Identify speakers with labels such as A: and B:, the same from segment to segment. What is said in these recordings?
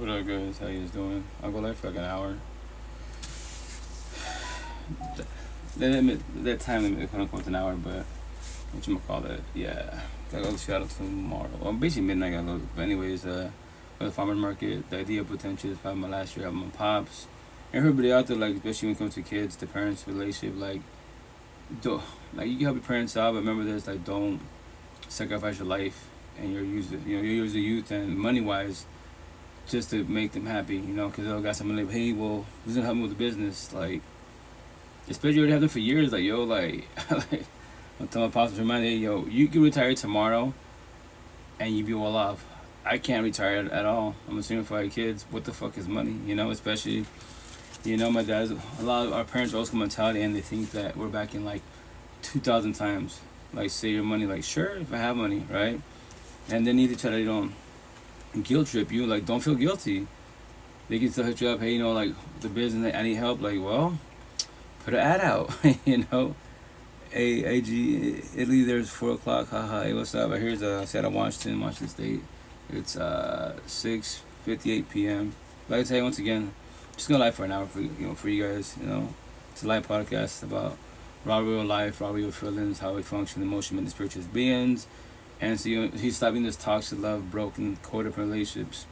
A: What up, guys? How you guys doing? I'll go live for like an hour. That time limit, quote unquote, an hour, but what you call that? Yeah, gotta go shout out tomorrow. Well, basically midnight. I go. But anyways, for the farmers market, the idea of potential is probably my last year having my pops. Everybody out there, like especially when it comes to kids, the parents' relationship, do like you can help your parents out, but remember this, like don't sacrifice your life and your use, your years of youth and money wise just to make them happy, because they'll got something like, hey, well, who's gonna help me with the business? Like, especially you already have them for years, like, yo, like, like, I'm telling my pops, remind hey, yo, you can retire tomorrow and you be well off. I can't retire at all. I'm assuming for our kids, what the fuck is money, especially, my dad's, a lot of our parents are old school mentality and they think that we're back in like 2,000 times. Like, save your money, like, sure, if I have money, right? And they need to try to, guilt trip you, like don't feel guilty. They can still hit you up, hey, like the business, I need help, like, well, put an ad out. Hey, AG, Italy, there's 4 o'clock, haha, hey, what's up? Here's Seattle, Washington State. It's 6:58 p.m. Like I tell you once again, just gonna live for an hour for you guys. It's a live podcast about raw real life, raw real feelings, how we function, emotion, and spiritual beings. And so he's stopping this toxic love, broken, codependent relationships.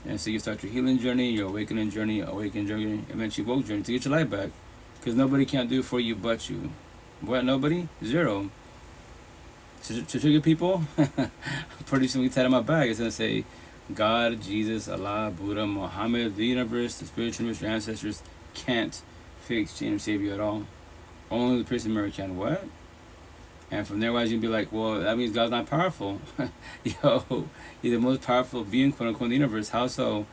A: And so you start your healing journey, your awakening journey, eventually woke journey to get your life back. Because nobody can do it for you but you. What, nobody? Zero. To trigger people, pretty soon we tie on my bag. It's going to say, God, Jesus, Allah, Buddha, Muhammad, the universe, the spiritual universe, your ancestors can't fix, change, or save you at all. Only the person in America can. What? And from there, you'd be like, well, that means God's not powerful. Yo, you're the most powerful being, quote unquote, in the universe. How so?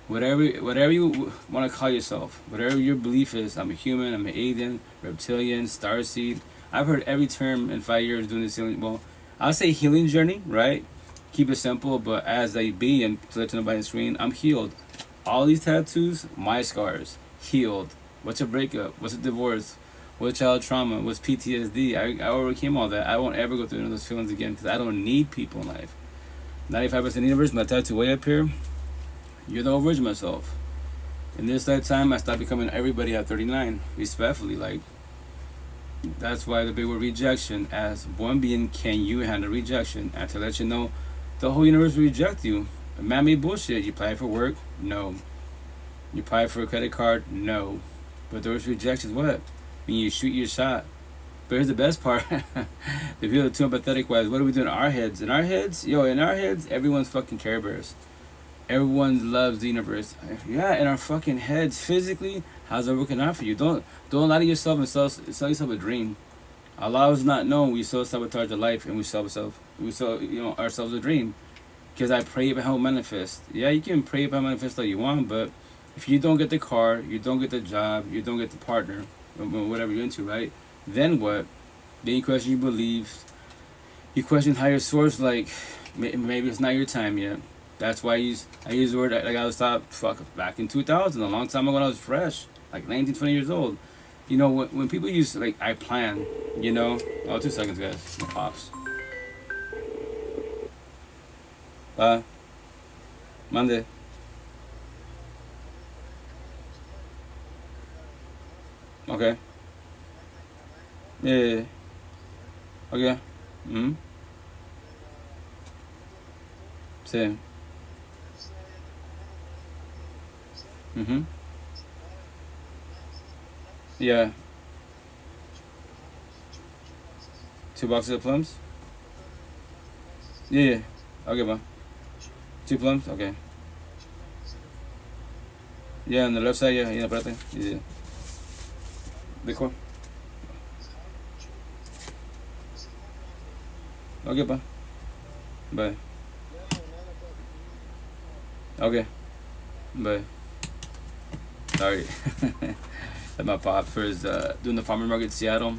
A: Whatever you want to call yourself, whatever your belief is, I'm a human, I'm an alien, reptilian, starseed. I've heard every term in 5 years doing this healing. Well, I'll say healing journey, right? Keep it simple, but as a being, to let you know by the screen, I'm healed. All these tattoos, my scars, healed. What's a breakup? What's a divorce? What's child trauma? What's PTSD? I overcame all that. I won't ever go through any of those feelings again because I don't need people in life. 95% of the universe, my tattoo way up here. You're the whole version of myself. In this lifetime, I stopped becoming everybody at 39. Respectfully, like, that's why the big word rejection. As one being, can you handle rejection? And to let you know, the whole universe will reject you. Man-made bullshit. You apply for work? No. You apply for a credit card? No. But those rejections, what? When you shoot your shot. But here's the best part. The people are too empathetic wise. What do we do in our heads? In our heads, everyone's fucking Care Bears. Everyone loves the universe. Yeah, in our fucking heads, physically, how's it working out for you? Don't lie to yourself and sell yourself a dream. A lot of us not know we self-sabotage our life and we sell ourselves a dream. Because I pray about how manifest. Yeah, you can pray about manifest all you want, but if you don't get the car, you don't get the job, you don't get the partner, whatever you're into, right? Then what? Then you question your beliefs. You question higher source, like maybe it's not your time yet. That's why I use the word I gotta stop. Fuck, back in 2000, a long time ago when I was fresh, like 19, 20 years old. When people use like I plan, Oh, 2 seconds, guys. My pops. Monday. Okay. Yeah. Okay. Same. Mm-hmm. Yeah. 2 boxes of plums? Yeah. Okay, bro. 2 plums? Okay. Yeah, on the left side, yeah, espérate. Yeah. The core. Okay, pa. Bye. Okay. Bye. Sorry. That my pop first doing the farmer market in Seattle.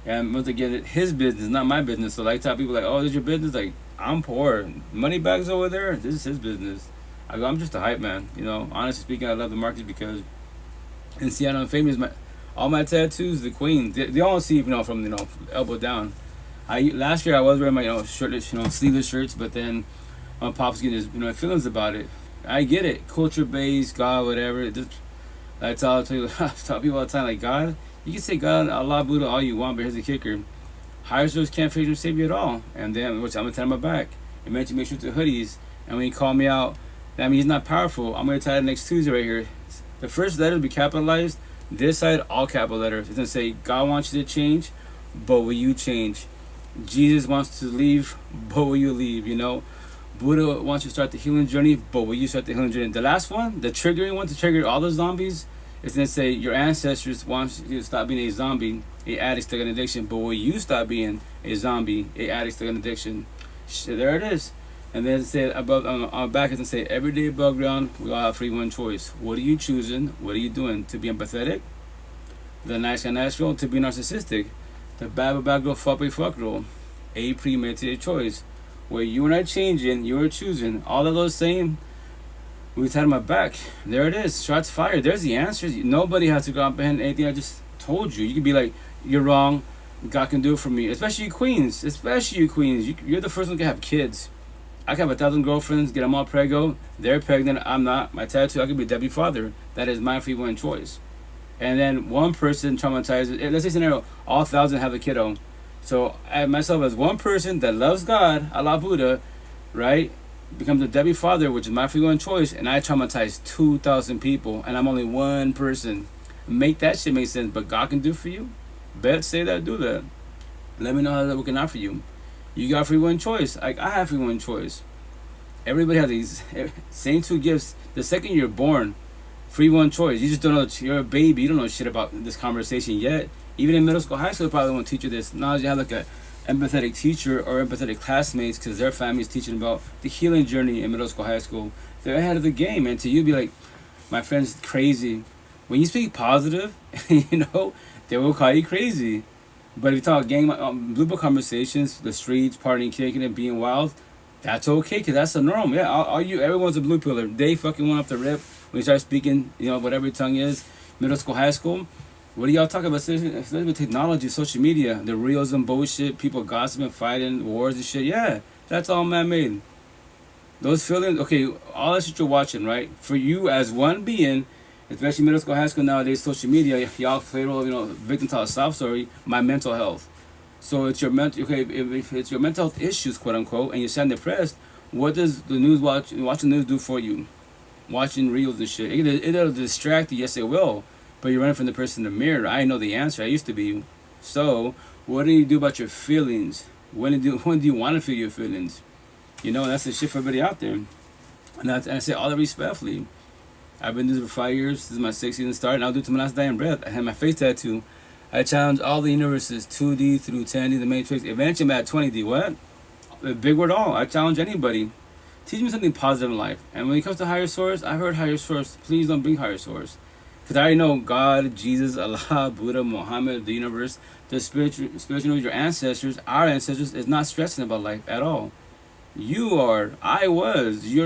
A: And once again, his business, not my business. So like tell people like, oh, this is your business? Like, I'm poor. Money bags over there, this is his business. I go, I'm just a hype man. Honestly speaking, I love the market because in Seattle I'm famous. All my tattoos, the queen, they all see, from elbow down. Last year I was wearing my shirtless, sleeveless shirts, but then my pop's getting his feelings about it. I get it. Culture based, God, whatever. I tell people, I tell people all the time, like, God, you can say God, Allah, Buddha, all you want, but here's the kicker. Higher source can't fix or save you at all. And then, which I'm going to tell him back. It meant to make sure to hoodies. And when he called me out, that means he's not powerful. I'm going to tell you next Tuesday right here. The first letter will be capitalized. This side, all capital letters. It's going to say, God wants you to change, but will you change? Jesus wants to leave, but will you leave? You know, Buddha wants you to start the healing journey, but will you start the healing journey? The last one, the triggering one to trigger all the zombies, is going to say your ancestors want you to stop being a zombie, a addict stuck in addiction, but will you stop being a zombie, a addict stuck in addiction? There it is. And then it say above on back, it's going to say every day above ground, we all have free one choice. What are you choosing? What are you doing? To be empathetic? The nice guy natural? To be narcissistic? The bad girl fuck girl? A premeditated choice. Where you and I changing, you are choosing. All of those same, we had my back. There it is. Shots fired. There's the answers. Nobody has to comprehend anything I just told you. You can be like, you're wrong. God can do it for me. Especially you queens. Especially you queens. You're the first one to have kids. I can have 1,000 girlfriends, get them all preggo. They're pregnant. I'm not. My tattoo, I could be a Debbie father. That is my free will and choice. And then one person traumatizes. Let's say scenario, all 1,000 have a kiddo. So I myself as one person that loves God, Allah Buddha, right, becomes a Debbie father, which is my free will and choice, and I traumatize 2,000 people, and I'm only one person. Make that shit make sense, but God can do for you. Bet, say that, do that. Let me know how that working out for you. You got free will and choice. Like I have free will and choice. Everybody has these same two gifts. The second you're born, free will and choice. You just don't know. You're a baby. You don't know shit about this conversation yet. Even in middle school, high school, they probably won't teach you this. Now you have like a empathetic teacher or empathetic classmates because their family's teaching about the healing journey in middle school, high school. They're ahead of the game, and to you be like, my friend's crazy. When you speak positive, you know, they will call you crazy. But if you talk gang, blue book conversations, the streets, partying, kicking it, being wild, that's okay, because that's the norm. Yeah, all you, everyone's a blue pillar. They fucking went off the rip when you start speaking, you know, whatever your tongue is, middle school, high school. What do y'all talk about? Especially with technology, social media, the reels and bullshit, people gossiping, fighting, wars and shit. Yeah, that's all man-made. Those feelings, okay, all that shit you're watching, right? For you as one being, especially middle school, high school nowadays, social media, y'all play a role, you know, victim to a sob story, my mental health. So it's your mental, okay, if it's your mental health issues, quote unquote, and you're sad and depressed, what does the news watching the news do for you? Watching reels and shit. It'll distract you, yes it will, but you're running from the person in the mirror. I know the answer, I used to be you. So, what do you do about your feelings? When do you want to feel your feelings? You know, that's the shit for everybody out there. And I say all that respectfully. I've been doing this for 5 years. This is my 6th season start, and I'll do it to my last dying breath. I had my face tattoo. I challenge all the universes, 2D through 10D, the Matrix. Eventually, I'm at 20D. What? The big word all. I challenge anybody. Teach me something positive in life. And when it comes to higher source, I heard higher source. Please don't bring higher source. Because I already know God, Jesus, Allah, Buddha, Muhammad, the universe, the spiritual, your ancestors, our ancestors, is not stressing about life at all. You are. I was. You're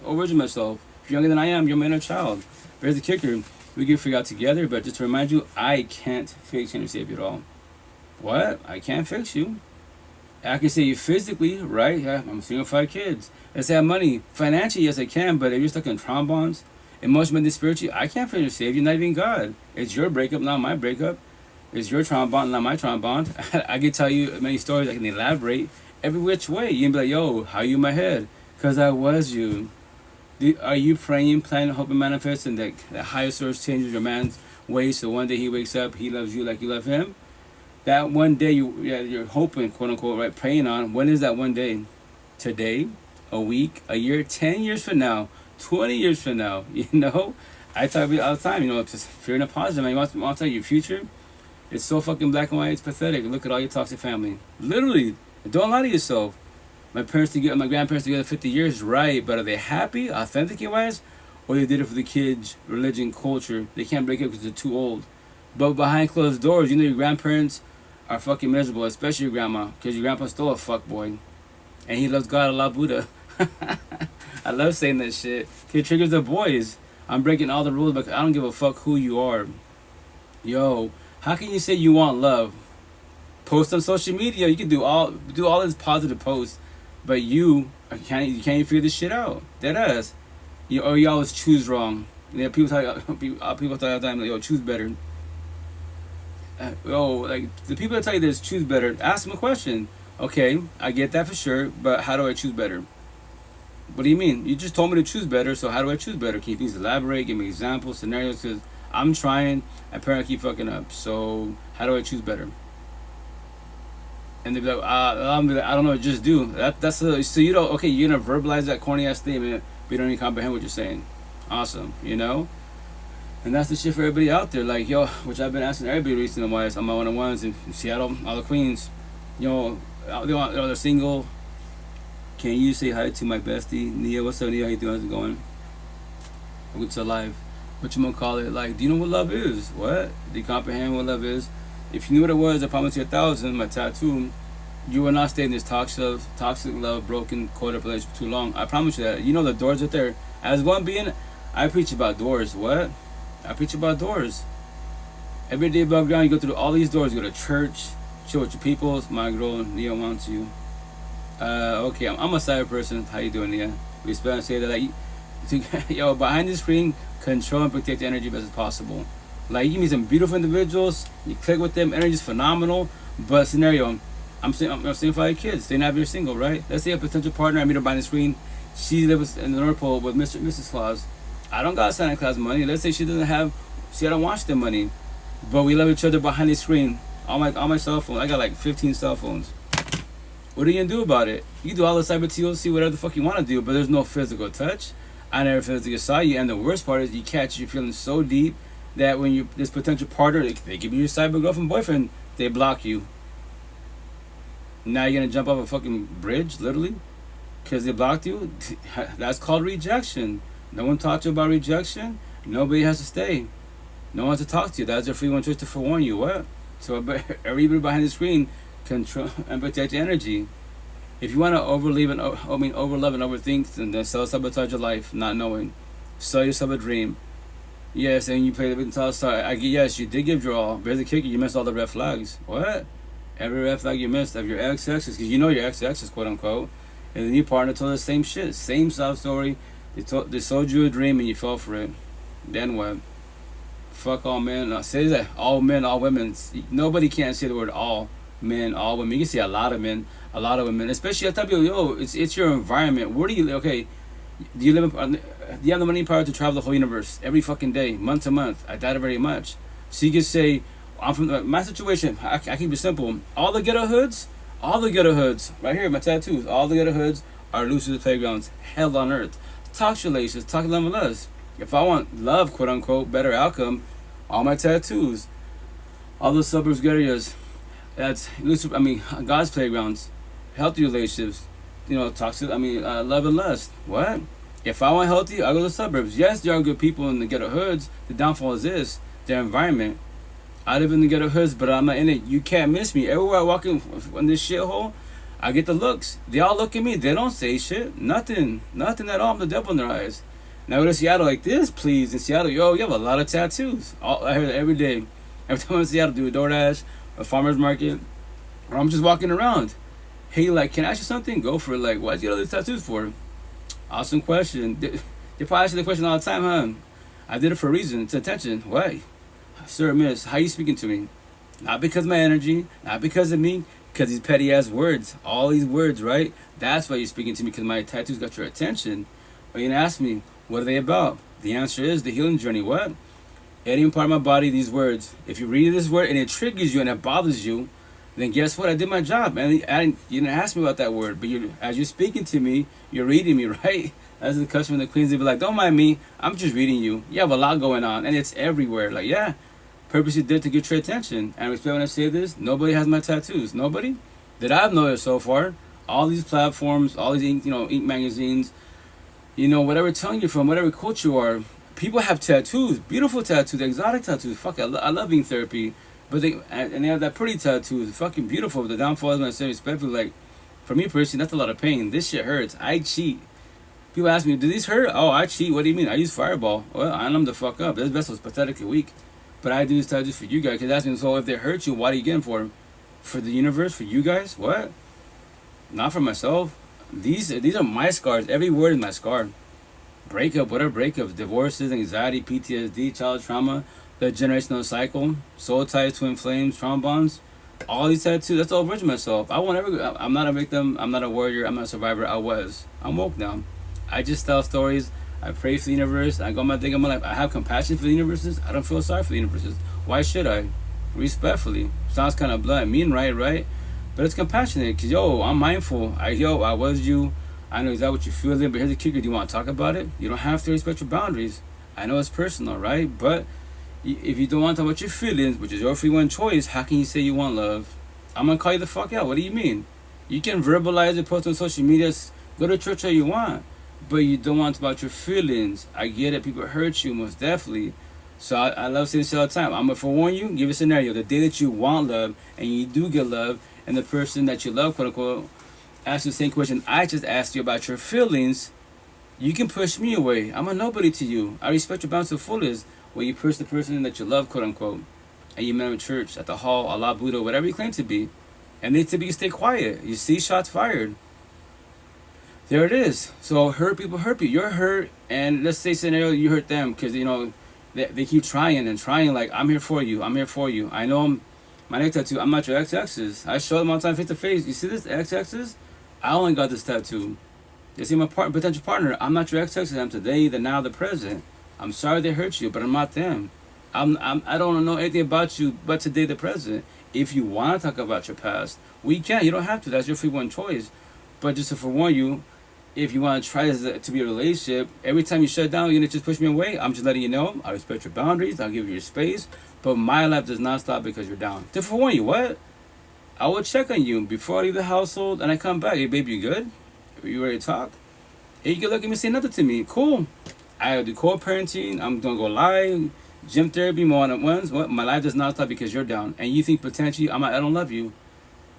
A: original self. If you're younger than I am, you're my inner child. But here's the kicker. We can figure out together, but just to remind you, I can't fix you or save you at all. What? I can't fix you. I can save you physically, right? Yeah, I'm single 5 kids. Let's have money. Financially, yes, I can, but if you're stuck in traumas, emotionally, spiritually, I can't fix or save you, not even God. It's your breakup, not my breakup. It's your trauma bond, not my trauma bond. I can tell you many stories, I can elaborate every which way. You can be like, yo, how you in my head? Because I was you. Are you praying, planning, hoping, manifesting that higher source changes your man's ways so one day he wakes up, he loves you like you love him? That one day you're hoping, quote unquote, right, praying on. When is that one day? Today? A week? A year? 10 years from now? 20 years from now? You know? I talk about it all the time, you know, just fearing a positive. Man, you want to tell you your future? It's so fucking black and white, it's pathetic. Look at all your toxic family. Literally. Don't lie to yourself. My grandparents together 50 years, right, but are they happy, authentically wise? Or they did it for the kids, religion, culture? They can't break up because they're too old. But behind closed doors, you know your grandparents are fucking miserable, especially your grandma, because your grandpa's still a fuckboy. And he loves God, Allah, Buddha. I love saying that shit. It triggers the boys. I'm breaking all the rules, but I don't give a fuck who you are. Yo, how can you say you want love? Post on social media. You can do all this positive posts. but you can't even figure this shit out. Dead ass. You always choose wrong. You know, people tell you all the time, like, yo, choose better. Like the people that tell you this, choose better. Ask them a question. Okay, I get that for sure, but how do I choose better? What do you mean? You just told me to choose better, so how do I choose better? Can you please elaborate? Give me examples, scenarios, because I'm trying. Apparently, I keep fucking up. So how do I choose better? And they'd be like, I'm like, I don't know, just do. So you don't, okay, you're gonna verbalize that corny ass statement, but you don't even comprehend what you're saying. Awesome, you know? And that's the shit for everybody out there. Like, yo, which I've been asking everybody recently on my one-on-ones in Seattle, all the queens. They're single. Can you say hi to my bestie, Nia? What's up, Nia? How you doing? How's it going? What's alive? What you gonna call it? Like, do you know what love is? What? Do you comprehend what love is? If you knew what it was, I promise you 1,000, my tattoo, you will not stay in this toxic love, broken, caught-up relationship for too long. I promise you that. You know the doors are there. As one being, I preach about doors. What? I preach about doors. Every day above ground, you go through all these doors. You go to church, chill with your peoples. My girl, Nia wants you. Okay, I'm a cyber person. How you doing, Nia? We spell say that, like, yo, behind the screen, control and protect the energy as best as possible. Like, you meet some beautiful individuals, you click with them, energy's phenomenal. But scenario, I'm saying for your kids, they not be single, right? Let's say a potential partner, I meet her behind the screen, she lives in the North Pole with Mr. and Mrs. Claus. I don't got Santa Claus money. Let's say she don't want the money, but we love each other behind the screen. All my cell phones, I got like 15 cell phones. What are you gonna do about it? You do all the cyber TLC, whatever the fuck you want to do, but there's no physical touch. I never physically saw you, and the worst part is you catch you feeling so deep that when this potential partner, they give you your cyber girlfriend, boyfriend, they block you. Now you're gonna jump off a fucking bridge, literally, because they blocked you. That's called rejection. No one taught you about rejection. Nobody has to stay. No one has to talk to you. That's their free one choice to forewarn you. What? So everybody behind the screen, control and protect your energy. If you want to overlove and overthink, then self-sabotage your life, not knowing. Sell yourself a dream. Yes, and you play the victim star. Yes, you did give your all. But as a kicker, you missed all the red flags. What? Every red flag you missed of your ex-exes, because you know your ex-exes, quote-unquote. And the new partner told the same shit. Same sob story. They sold you a dream and you fell for it. Then what? Fuck all men. I say that. All men, all women. Nobody can't say the word all men, all women. You can say a lot of men, a lot of women. Especially I tell people, yo, it's your environment. Where do you live? Okay, do you have the money and power to travel the whole universe every fucking day, month to month? I doubt it very much. So you can say, I'm from my situation. I keep it simple. All the ghetto hoods, right here, my tattoos. All the ghetto hoods are Lucifer's playgrounds, hell on earth. Talk relations, talk love and lust. If I want love, quote unquote, better outcome, all my tattoos, all the suburbs, areas, that's Lucifer. God's playgrounds, healthy relationships, toxic. Love and lust. What? If I want healthy, I go to the suburbs. Yes, there are good people in the ghetto hoods. The downfall is this: their environment. I live in the ghetto hoods, but I'm not in it. You can't miss me. Everywhere I walk in this shithole, I get the looks. They all look at me. They don't say shit. Nothing at all. I'm the devil in their eyes. Now go to Seattle like this, please. In Seattle, yo, you have a lot of tattoos. I hear that every day. Every time I'm in Seattle, do a DoorDash, a farmer's market, or I'm just walking around. Hey, like, can I ask you something? Go for it. Like, why'd you get all these tattoos for? Awesome question. They probably ask the question all the time, huh? I did it for a reason. It's attention. Why? Sir, miss, how you speaking to me? Not because of my energy, not because of me, because these petty ass words. All these words, right? That's why you're speaking to me, because my tattoos got your attention. Or you're gonna ask me, what are they about? The answer is the healing journey. What? Any part of my body, these words. If you read this word and it triggers you and it bothers you, then guess what? I did my job. And you didn't ask me about that word, but as you're speaking to me, you're reading me, right? As the customer, the queens, they be like, don't mind me. I'm just reading you. You have a lot going on, and it's everywhere. Like, yeah, purposely did to get your attention. And respect when I say this, nobody has my tattoos. Nobody that I've noticed so far. All these platforms, all these ink magazines, whatever tongue you're from, whatever culture you are, people have tattoos, beautiful tattoos, exotic tattoos. Fuck, I love ink therapy, but they have that pretty tattoos, fucking beautiful. The downfall is when I say respectfully, like, for me personally, that's a lot of pain. This shit hurts. I cheat. People ask me, do these hurt? Oh, I cheat. What do you mean? I use Fireball. Well, I numb the fuck up. This vessel is pathetically weak. But I do this tattoos for you guys. Because that's me, so if they hurt you, why do you get them for? For the universe? For you guys? What? Not for myself. These are my scars. Every word is my scar. Breakup, what are breakups? Divorces, anxiety, PTSD, child trauma, the generational cycle, soul ties, twin flames, trauma bonds. All these tattoos, that's all version of myself. I won't ever, I'm not a victim, I'm not a warrior, I'm not a survivor, I was. I'm woke now. I just tell stories, I pray for the universe, I go my thing in my life. I have compassion for the universes, I don't feel sorry for the universes. Why should I? Respectfully. Sounds kind of blunt, mean, right? But it's compassionate, because I'm mindful. I was you. I know exactly what you're feeling, but here's the kicker. Do you want to talk about it? You don't have to respect your boundaries. I know it's personal, right? But if you don't want to talk about your feelings, which is your free one choice, how can you say you want love? I'm going to call you the fuck out. What do you mean? You can verbalize it, post on social media, go to church all you want, but you don't want to talk about your feelings. I get it. People hurt you, most definitely. So I love saying this all the time. I'm going to forewarn you, give a scenario. The day that you want love and you do get love, and the person that you love, quote unquote, ask you the same question I just asked you about your feelings, you can push me away. I'm a nobody to you. I respect your bounds to the fullest. When you push the person that you love, quote unquote, and you met him in church, at the hall, Allah, Buddha, whatever you claim to be, and they typically stay quiet. You see shots fired. There it is. So hurt people hurt you. You're hurt, and let's say scenario you hurt them because they keep trying and trying. Like, I'm here for you. I'm here for you. I know my neck tattoo. I'm not your ex-exes. I show them all the time face to face. You see this ex-exes? I only got this tattoo. You see my potential partner. I'm not your ex-exes. I'm today, the now, the present. I'm sorry they hurt you, but I'm not them. I don't know anything about you but today, the present. If you want to talk about your past, we can. You don't have to. That's your free one choice. But just to forewarn you, if you want to try to be a relationship, every time you shut down, you're going to just push me away. I'm just letting you know. I respect your boundaries. I'll give you your space. But my life does not stop because you're down. To forewarn you, what? I will check on you before I leave the household and I come back. Hey, baby, you good? You ready to talk? Hey, you can look at me and say nothing to me. Cool. I do co-parenting. I'm going to go live. Gym therapy, more one-on-ones. What? My life does not stop because you're down. And you think potentially I don't love you.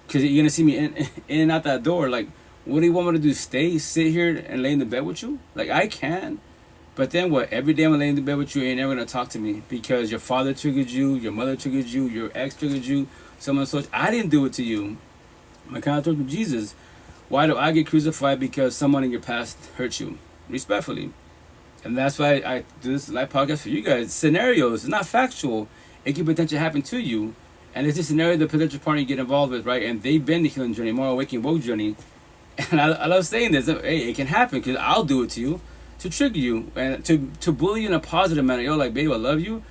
A: Because you're going to see me in and out that door. Like, what do you want me to do? Sit here and lay in the bed with you? Like, I can. But then what? Every day I'm laying in the bed with you and you're never going to talk to me. Because your father triggered you. Your mother triggered you. Your ex triggered you. Someone such. I didn't do it to you. My contract with Jesus. Why do I get crucified because someone in your past hurt you? Respectfully. And that's why I do this live podcast for you guys. Scenarios. It's not factual. It can potentially happen to you. And it's a scenario the potential partner you get involved with, right? And they've been the healing journey, more awakening woke journey. And I love saying this. Hey, it can happen because I'll do it to you to trigger you and to bully you in a positive manner. Yo, like, babe, I love you.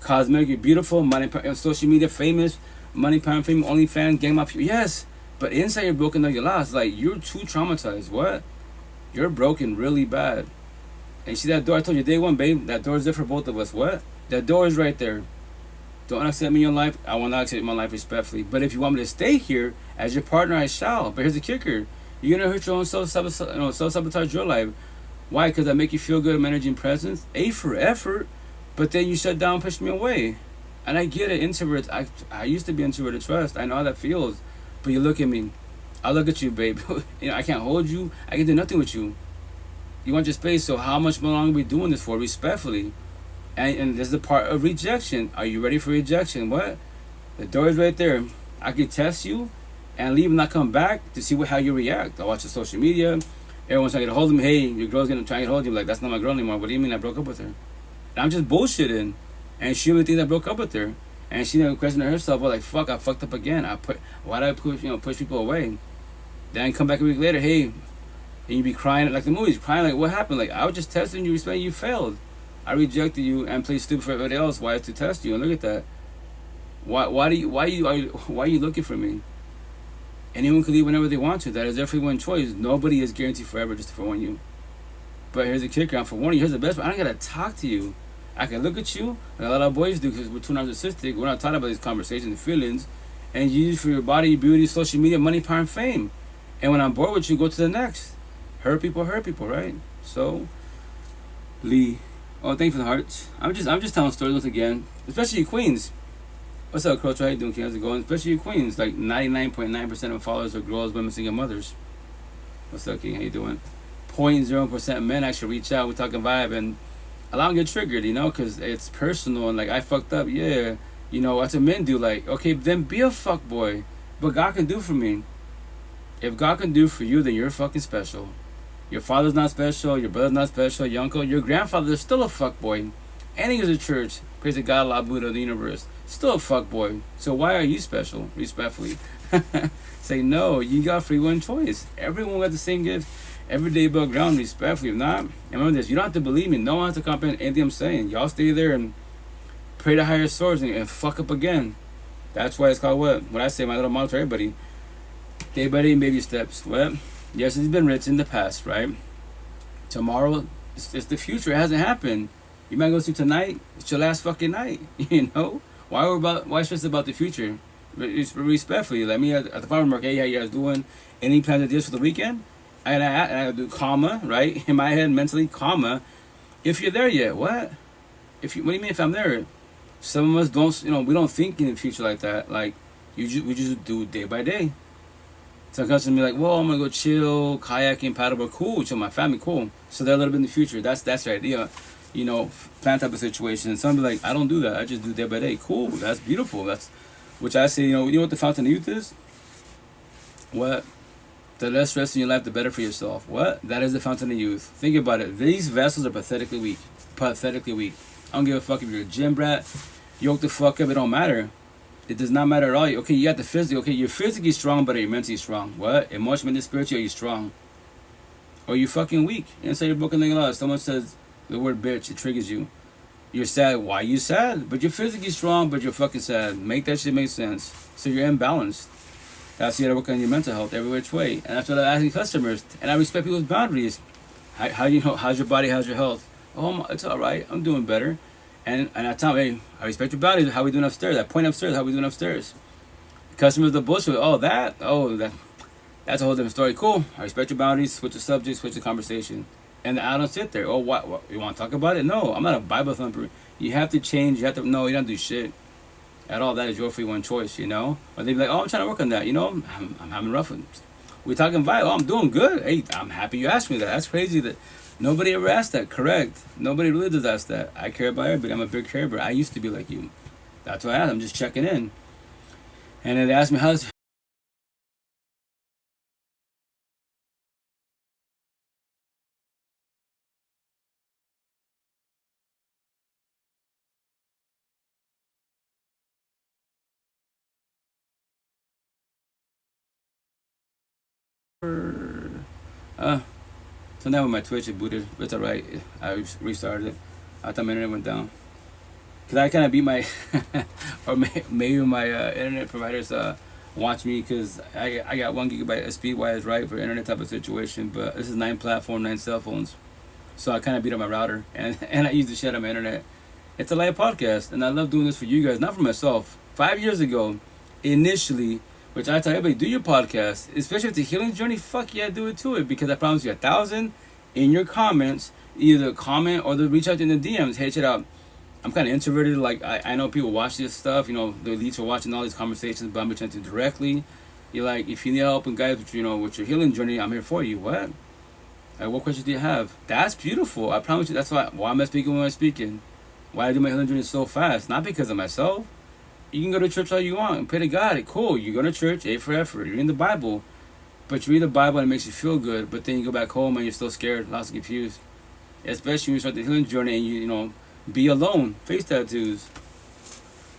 A: Cosmetic, you're beautiful. Money, social media, famous. Money, power, fame, OnlyFans, game up. Yes. But inside you're broken, though you're lost. Like, you're too traumatized. What? You're broken really bad. And see that door? I told you day one, babe. That door is there for both of us. What? That door is right there. Don't accept me in your life. I will not accept my life respectfully. But if you want me to stay here as your partner, I shall. But here's the kicker. You're going to hurt your own self-sabotage your life. Why? Because I make you feel good, I'm energy and presence. A for effort. But then you shut down, push me away. And I get it. Introverts. I used to be introverted. Trust. I know how that feels. But you look at me. I look at you, babe. I can't hold you. I can do nothing with you. You want your space, so how much more longer are we doing this for? Respectfully. And this is the part of rejection. Are you ready for rejection? What? The door is right there. I can test you and leave and not come back to see how you react. I watch the social media. Everyone's trying to get a hold of me. Hey, your girl's going to try and get a hold of you. Like, that's not my girl anymore. What do you mean I broke up with her? And I'm just bullshitting. And she really thinks I broke up with her. And she didn't question herself. Well, like, fuck, I fucked up again. Why did I push people away? Then come back a week later. Hey. And you be crying like the movies, crying like, what happened? Like, I was just testing you, respecting you, failed. I rejected you and played stupid for everybody else. Why to test you? And look at that. Why are you looking for me? Anyone can leave whenever they want to. That is their free one choice. Nobody is guaranteed forever, just to forewarn you. But here's the kicker. I'm forewarning you. Here's the best part. I don't gotta talk to you. I can look at you like a lot of boys do because we're too narcissistic. We're not talking about these conversations and feelings. And you use for your body, beauty, social media, money, power, and fame. And when I'm bored with you, go to the next. Hurt people, right? So, Lee. Oh, thank you for the hearts. I'm just telling stories once again. Especially you Queens. What's up, Coach? How you doing, King? How's it going? Especially you Queens. Like 99.9% of followers are girls, women, single mothers. What's up, King? How you doing? 0.0% men actually reach out. We talking vibe, and a lot get triggered, because it's personal and like I fucked up. Yeah, that's what men do. Like, okay, then be a fuck boy. But God can do for me. If God can do for you, then you're fucking special. Your father's not special, your brother's not special, your uncle, your grandfather's still a fuckboy. And he goes to church, praise the God, La Buddha of the universe. Still a fuckboy. So why are you special? Respectfully. Say no, you got free one choice. Everyone got the same gift. Every day above ground, respectfully. If not, and remember this, you don't have to believe me. No one has to comprehend anything I'm saying. Y'all stay there and pray to higher source and fuck up again. That's why it's called what? What I say, my little motto to everybody. Day by day, baby steps. What? Yes, it's been written in the past, right? Tomorrow, it's the future. It hasn't happened. You might go sleep tonight. It's your last fucking night. You know? Why stress about the future? Respectfully, let me at the farmer market. Hey, how you guys doing? Any plans of this for the weekend? And I do comma, right? In my head, mentally, comma. If you're there yet, what? What do you mean if I'm there? Some of us don't, we don't think in the future like that. Like, we just do day by day. Some customers be like, well, I'm gonna go chill, kayaking, paddleboard, cool, chill with my family, cool. So they're a little bit in the future. That's the idea, plan type of situation. Some be like, I don't do that. I just do day by day. Cool, that's beautiful. That's which I say, you know what the fountain of youth is? What? The less stress in your life, the better for yourself. What? That is the fountain of youth. Think about it. These vessels are pathetically weak. Pathetically weak. I don't give a fuck if you're a gym brat. Yoke the fuck up. It don't matter. It does not matter at all. Okay, you got the physical. Okay, you're physically strong, but are you mentally strong? What? Emotionally, spiritually, are you strong? Or are you fucking weak? Inside your broken thing a lot. Someone says the word bitch, it triggers you. You're sad. Why are you sad? But you're physically strong, but you're fucking sad. Make that shit make sense. So you're imbalanced. That's the other work on your mental health every which way. And that's what I ask customers. And I respect people's boundaries. How's your body? How's your health? Oh, it's all right. I'm doing better. And I tell them, hey, I respect your boundaries. How we doing upstairs? I point upstairs. How we doing upstairs? Customers, the bullshit. That's a whole different story. Cool. I respect your boundaries. Switch the subject. Switch the conversation. And I don't sit there. Oh, what? You want to talk about it? No, I'm not a Bible thumper. You have to change. No, you don't do shit at all. That is your free one choice, Or they be like, oh, I'm trying to work on that. I'm having rough ones. We're talking Bible. Oh, I'm doing good. Hey, I'm happy you asked me that. That's crazy that nobody ever asked that. Correct. Nobody really does ask that. I care about everybody. I'm a big carer. I used to be like you. That's why I'm just checking in. And then they asked me, how's... So now with my Twitch, it booted. It's alright. I restarted it. I thought my internet went down. Because I kind of beat my... or maybe my internet providers watch me because I got 1 gigabyte of speed wise, right, for internet type of situation. But this is 9 platform, 9 cell phones. So I kind of beat up my router. And I use the shit on my internet. It's a live podcast. And I love doing this for you guys, not for myself. 5 years ago, initially... Which I tell everybody, do your podcast, especially if it's a healing journey. Fuck yeah, do it to it, because I promise you 1,000 in your comments, either comment or they'll reach out in the DMs. Hey, check out. I'm kind of introverted. Like I know people watch this stuff. The elites are watching all these conversations, but I'm reaching out to you directly. You're like, if you need help and guys, with your healing journey, I'm here for you. What? What questions do you have? That's beautiful. I promise you. That's why am I speaking when I'm speaking? Why I do my healing journey so fast? Not because of myself. You can go to church all you want and pray to God. Cool. You go to church, A for effort. You're in the Bible. But you read the Bible and it makes you feel good. But then you go back home and you're still scared, lost and confused. Especially when you start the healing journey and you be alone. Face tattoos.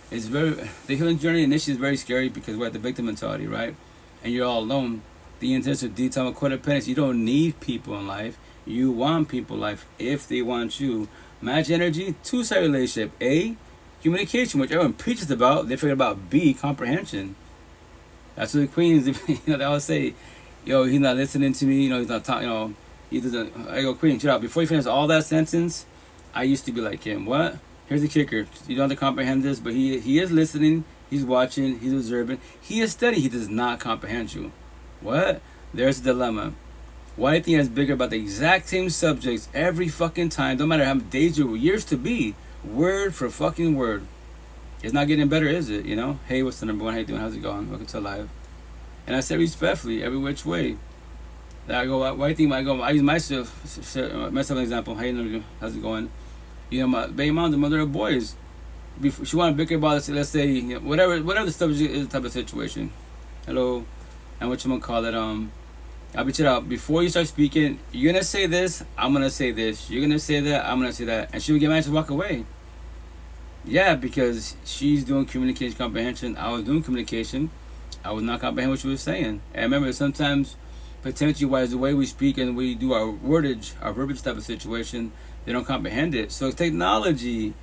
A: The healing journey initially is very scary because we're at the victim mentality, right? And you're all alone. The intensive detail of codependence. You don't need people in life. You want people in life if they want you. Match energy, two-side relationship. A, communication, which everyone preaches about. They forget about B, comprehension. That's what the queens, they always say, he's not listening to me, he's not talking, he doesn't. I go, queen, shut up. Before you finish all that sentence, I used to be like him. What? Here's the kicker. You don't have to comprehend this, but he is listening, he's watching, he's observing, he is studying, he does not comprehend you. What? There's a dilemma. Why do you think it's bigger about the exact same subjects every fucking time, no matter how many days or years to be? Word for fucking word. It's not getting better, is it? Hey, what's the number one? How you doing? How's it going? Welcome to live. And I said respectfully, every which way. I go, why do you think I use myself as an example. Hey, how's it going? My baby mom, the mother of boys. She want to bicker about, let's say, whatever the subject is, the type of situation. Hello. And I'll be chill out. Before you start speaking, you're gonna say this, I'm gonna say this. You're gonna say that, I'm gonna say that. And she would get mad and walk away. Yeah, because she's doing communication comprehension. I was doing communication. I was not comprehending what she was saying. And remember, sometimes, potentially wise, the way we speak and we do our wordage, our verbiage type of situation, they don't comprehend it. So technology,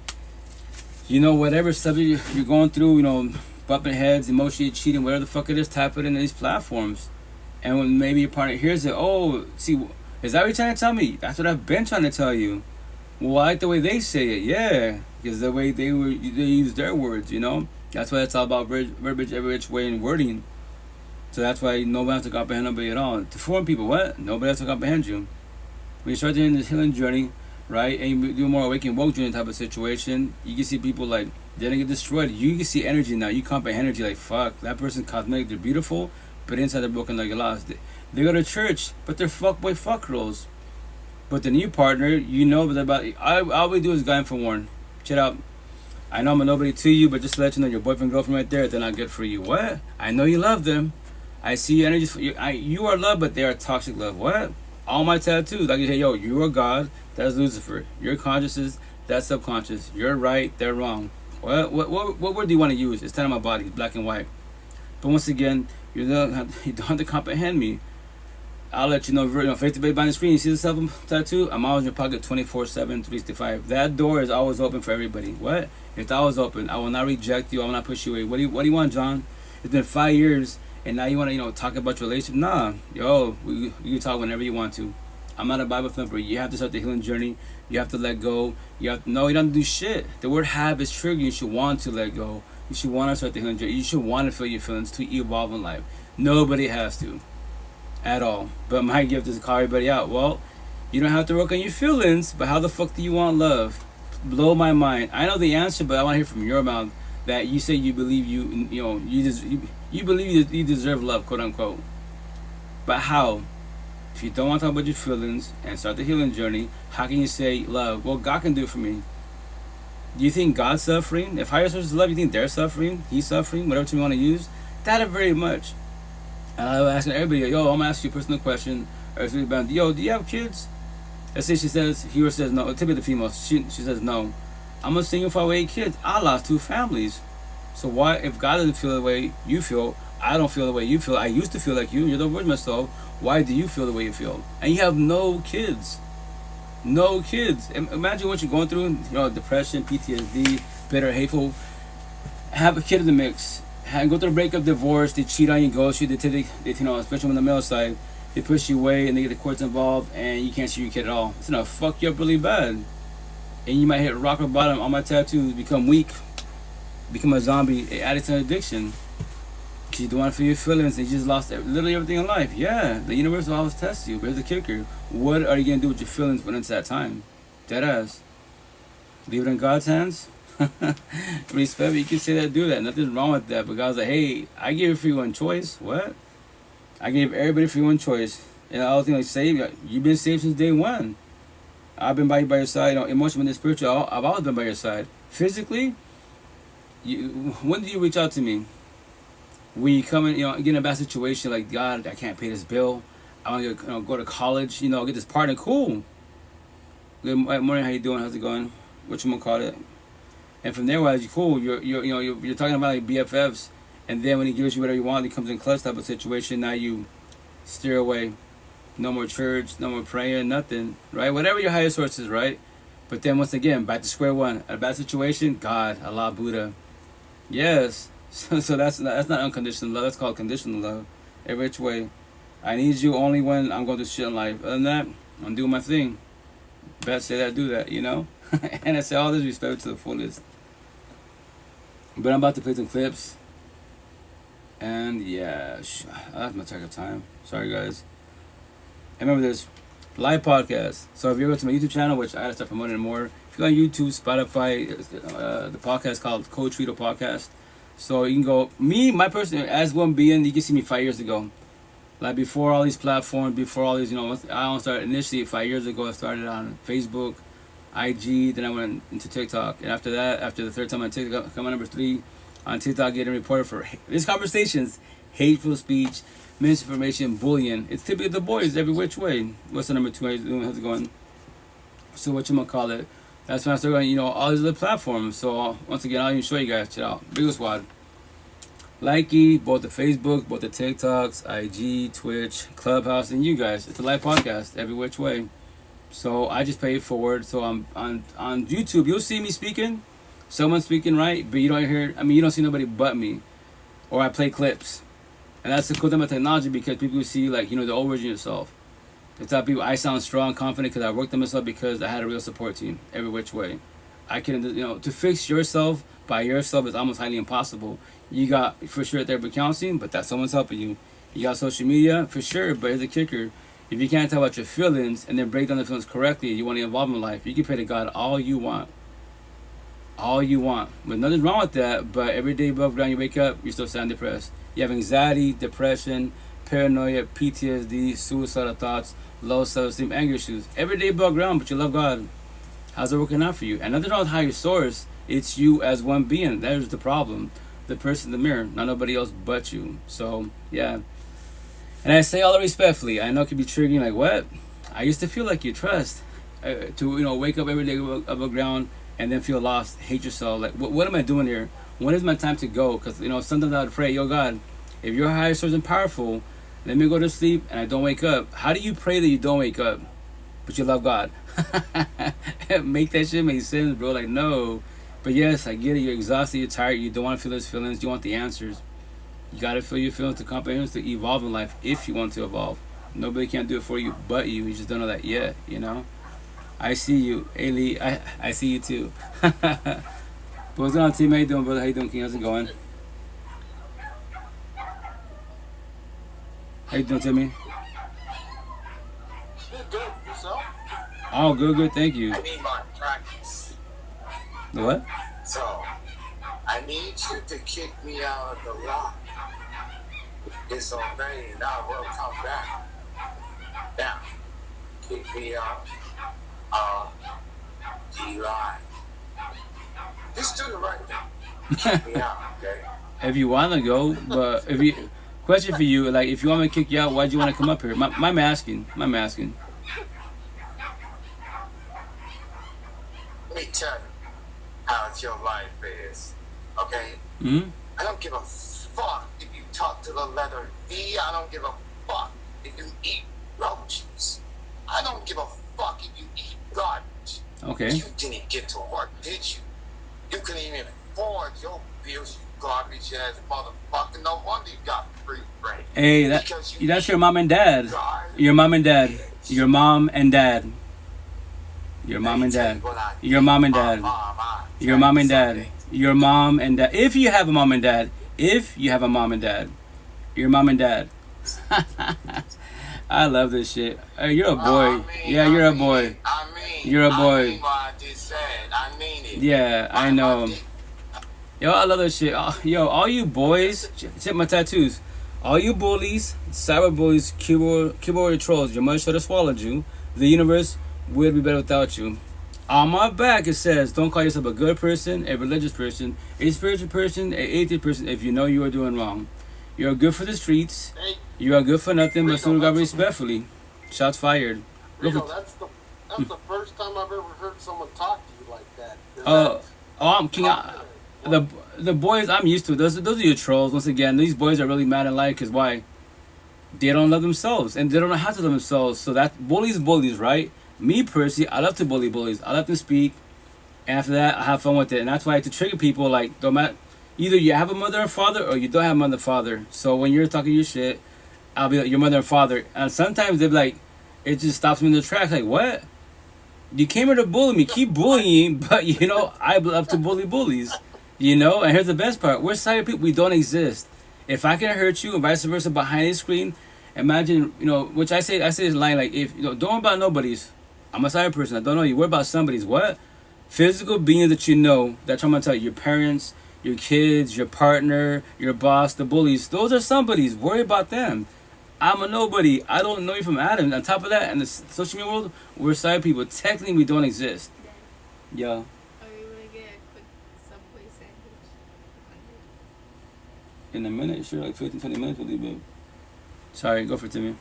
A: whatever subject you're going through, bumping heads, emotionally cheating, whatever the fuck it is, type it in these platforms. And when maybe your partner hears it, oh, see, is that what you're trying to tell me? That's what I've been trying to tell you. Well, I like the way they say it, yeah, because the way they use their words, That's why it's all about verbiage, every which way, and wording. So that's why nobody has to comprehend nobody at all. To foreign people, what? Nobody has to comprehend you. When you start doing this healing journey, right, and you do more awakening woke journey type of situation, you can see people like they didn't get destroyed. You can see energy now. You comprehend energy like fuck. That person's cosmetic, they're beautiful, but inside they're broken like a lost. They go to church, but they're fuckboy fuck girls. But the new partner, that about. All we do is guide for one. Check out. I know I'm a nobody to you, but just to let you know, your boyfriend, girlfriend right there, they're not good for you. What? I know you love them. I see your energy. You are love, but they are toxic love. What? All my tattoos, like you say, yo, you are God. That's Lucifer. Your consciousness, that's subconscious. You're right. They're wrong. What word do you want to use? It's time my body, black and white. But once again, you don't have to comprehend me. I'll let you know, face to face behind the screen. You see the self tattoo? I'm always in your pocket 24/7, 365. That door is always open for everybody. What? It's always open. I will not reject you. I will not push you away. What do you want, John? It's been 5 years, and now you want to, talk about your relationship? Nah, you can talk whenever you want to. I'm not a Bible thumper. You have to start the healing journey. You have to let go. You don't have to do shit. The word have is trigger. You should want to let go. You should want to start the healing journey. You should want to feel your feelings to evolve in life. Nobody has to. At all. But my gift is to call everybody out. Well, you don't have to work on your feelings, but how the fuck do you want love? Blow my mind. I know the answer, but I want to hear from your mouth that you say you believe you believe you deserve love, quote unquote. But how? If you don't want to talk about your feelings and start the healing journey, how can you say love? Well, God can do it for me. Do you think God's suffering? If higher sources love, you think they're suffering? He's suffering? Whatever term you want to use? That very much. And I was asking everybody, yo, I'm gonna ask you a personal question. Yo, do you have kids? Let's say he says no. Typically the female, she says no. I'm a single father with 8 kids. I lost 2 families. So why, if God doesn't feel the way you feel, I don't feel the way you feel. I used to feel like you. You're the word myself. Why do you feel the way you feel? And you have no kids. No kids. Imagine what you're going through. Depression, PTSD, bitter, hateful. Have a kid in the mix. Go through a breakup, divorce, they cheat on you, ghost you, they especially on the male side, they push you away and they get the courts involved and you can't see your kid at all. It's gonna fuck you up really bad. And you might hit rock or bottom on my tattoos, become weak, become a zombie, addict to addiction. Because you don't want to feel your feelings and you just lost literally everything in life. Yeah, the universe will always test you, but here's the kicker. What are you gonna do with your feelings when it's that time? Deadass. Leave it in God's hands? Respect, you can say that, do that. Nothing's wrong with that. But God's like, hey, I gave free one choice. What? I gave everybody free one choice. And I was like, saved. You've been saved since day one. I've been by your side. Emotionally and spiritual, I've always been by your side. Physically, when do you reach out to me? When you come in, get in a bad situation like, God, I can't pay this bill. I want to go to college. Get this partner. Cool. Good morning. How you doing? How's it going? What you gonna call it? And from there, cool. You're talking about like BFFs, and then when he gives you whatever you want, he comes in clutch type of situation. Now you steer away. No more church, no more praying, nothing, right? Whatever your higher source is, right? But then once again, back to square one. A bad situation, God, Allah, Buddha. Yes. So that's not unconditional love. That's called conditional love. Every which way. I need you only when I'm going through shit in life. Other than that, I'm doing my thing. Best say that, do that, And I say all this respect to the fullest. But I'm about to play some clips. And yeah, that's my track of time. Sorry guys. And remember this, live podcast. So if you're going to my YouTube channel, which I gotta start promoting more. If you're on YouTube, Spotify, the podcast called Coach Rito Podcast. So you can go, my person, as one being, you can see me 5 years ago. Like before all these platforms, before all these, I started initially 5 years ago. I started on Facebook, IG, then I went into TikTok. And after that, after the third time on TikTok, come on number 3 on TikTok, getting reported for these conversations, hateful speech, misinformation, bullying. It's typically the boys every which way. What's the number two? How's it going? So what you gonna call it? That's when I started going, all these other platforms. So once again, I'll even show you guys. Check it out. Bigger Squad. Likey, both the Facebook, both the TikToks, IG, Twitch, Clubhouse, and you guys. It's a live podcast every which way. So I just pay it forward. So I'm on YouTube. You'll see me speaking, someone speaking, right? But you don't hear. I mean, you don't see nobody but me, or I play clips, and that's the cool thing about technology because people see like the old version of yourself. They tell people I sound strong, confident because I worked on myself because I had a real support team every which way. I can, to fix yourself by yourself is almost highly impossible. You got for sure therapy counseling, but that's someone's helping you. You got social media for sure, but here's the kicker. If you can't tell about your feelings and then break down the feelings correctly, you want to evolve in life, you can pray to God all you want. All you want. But nothing wrong with that, but every day above ground you wake up, you're still sound depressed. You have anxiety, depression, paranoia, PTSD, suicidal thoughts, low self-esteem, anger issues. Every day above ground, but you love God. How's it working out for you? And nothing wrong with higher source. It's you as one being. That is the problem. The person in the mirror, not nobody else but you. So, yeah. And I say all respectfully. I know it can be triggering, like, what? I used to feel like you trust. To, wake up every day above ground and then feel lost, hate yourself. Like, what am I doing here? When is my time to go? Because, sometimes I would pray, yo, God, if you're higher source and powerful, let me go to sleep and I don't wake up. How do you pray that you don't wake up, but you love God? Make that shit make sense, bro. Like, no. But yes, I get it. You're exhausted. You're tired. You don't want to feel those feelings. You want the answers. You got to feel your feelings to comprehend, to evolve in life if you want to evolve. Nobody can do it for you but you. You just don't know that yet, I see you. Ailey, I see you too. But what's going on, team? How you doing, brother? How you doing, King? How's it going? How you doing, Timmy?
B: Good. Yourself?
A: Oh, good. Thank you.
B: I need my practice.
A: The what?
B: So, I need you to kick me out of the lock. Disobey, and I will come back. Now, kick me out of the line. Just do the right thing. Kick me out, okay?
A: If you want to go, but if you... Question for you, like, if you want me to kick you out, why'd you want to come up here? My asking.
B: Let me tell you how your life is, okay?
A: Mm-hmm.
B: I don't give a fuck if you talk to the letter V. I don't give a fuck if you eat roaches. I don't give a fuck if you eat garbage.
A: Okay.
B: You didn't get to work, did you? You couldn't even afford your bills, you garbage ass motherfucker. No wonder you got free break.
A: Hey, that's your mom and dad. Your mom and dad. Your mom and dad. Your mom and dad. Your mom and dad. Your mom and dad. Your mom and dad. If you have a mom and dad. If you have a mom and dad. Your mom and dad. I love this shit. Hey, you're a boy. You're a boy. You're a boy.
B: I mean what I just said. I mean it.
A: Yeah, I know. Yo, I love this shit. Yo, all you boys, check my tattoos. All you bullies, cyber bullies, keyboard trolls, your mother should have swallowed you. The universe would be better without you. On my back it says, don't call yourself a good person, a religious person, a spiritual person, an atheist person if you know you are doing wrong. You are good for the streets. You are good for nothing but soon got respectfully. Shots fired.
C: Rico, that's the first time I've ever heard someone talk to you like that.
A: I'm king. The boys I'm used to. Those are your trolls. Once again, these boys are really mad in life because why? They don't love themselves and they don't know how to love themselves. So that bullies, right? Me personally, I love to bully bullies. I let them speak. And after that, I have fun with it. And that's why I like to trigger people. Like, don't matter. Either you have a mother and father or you don't have a mother and father. So when you're talking your shit, I'll be like, your mother and father. And sometimes they're like, it just stops me in the tracks. Like, what? You came here to bully me. Keep bullying. But, I love to bully bullies. And here's the best part. We're cyber people. We don't exist. If I can hurt you and vice versa behind the screen, imagine, which I say this line, like, if, don't worry about nobody's. I'm a cyber person. I don't know you. Worry about somebody's. What? Physical beings that you know, that's what I'm going to tell you. Your parents, your kids, your partner, your boss, the bullies. Those are somebody's. Worry about them. I'm a nobody. I don't know you from Adam. On top of that, in the social media world, we're cyber people. Technically, we don't exist. Yeah. In a minute, sure, like 15, 20 minutes will leave, babe. Sorry, go for it, Timmy.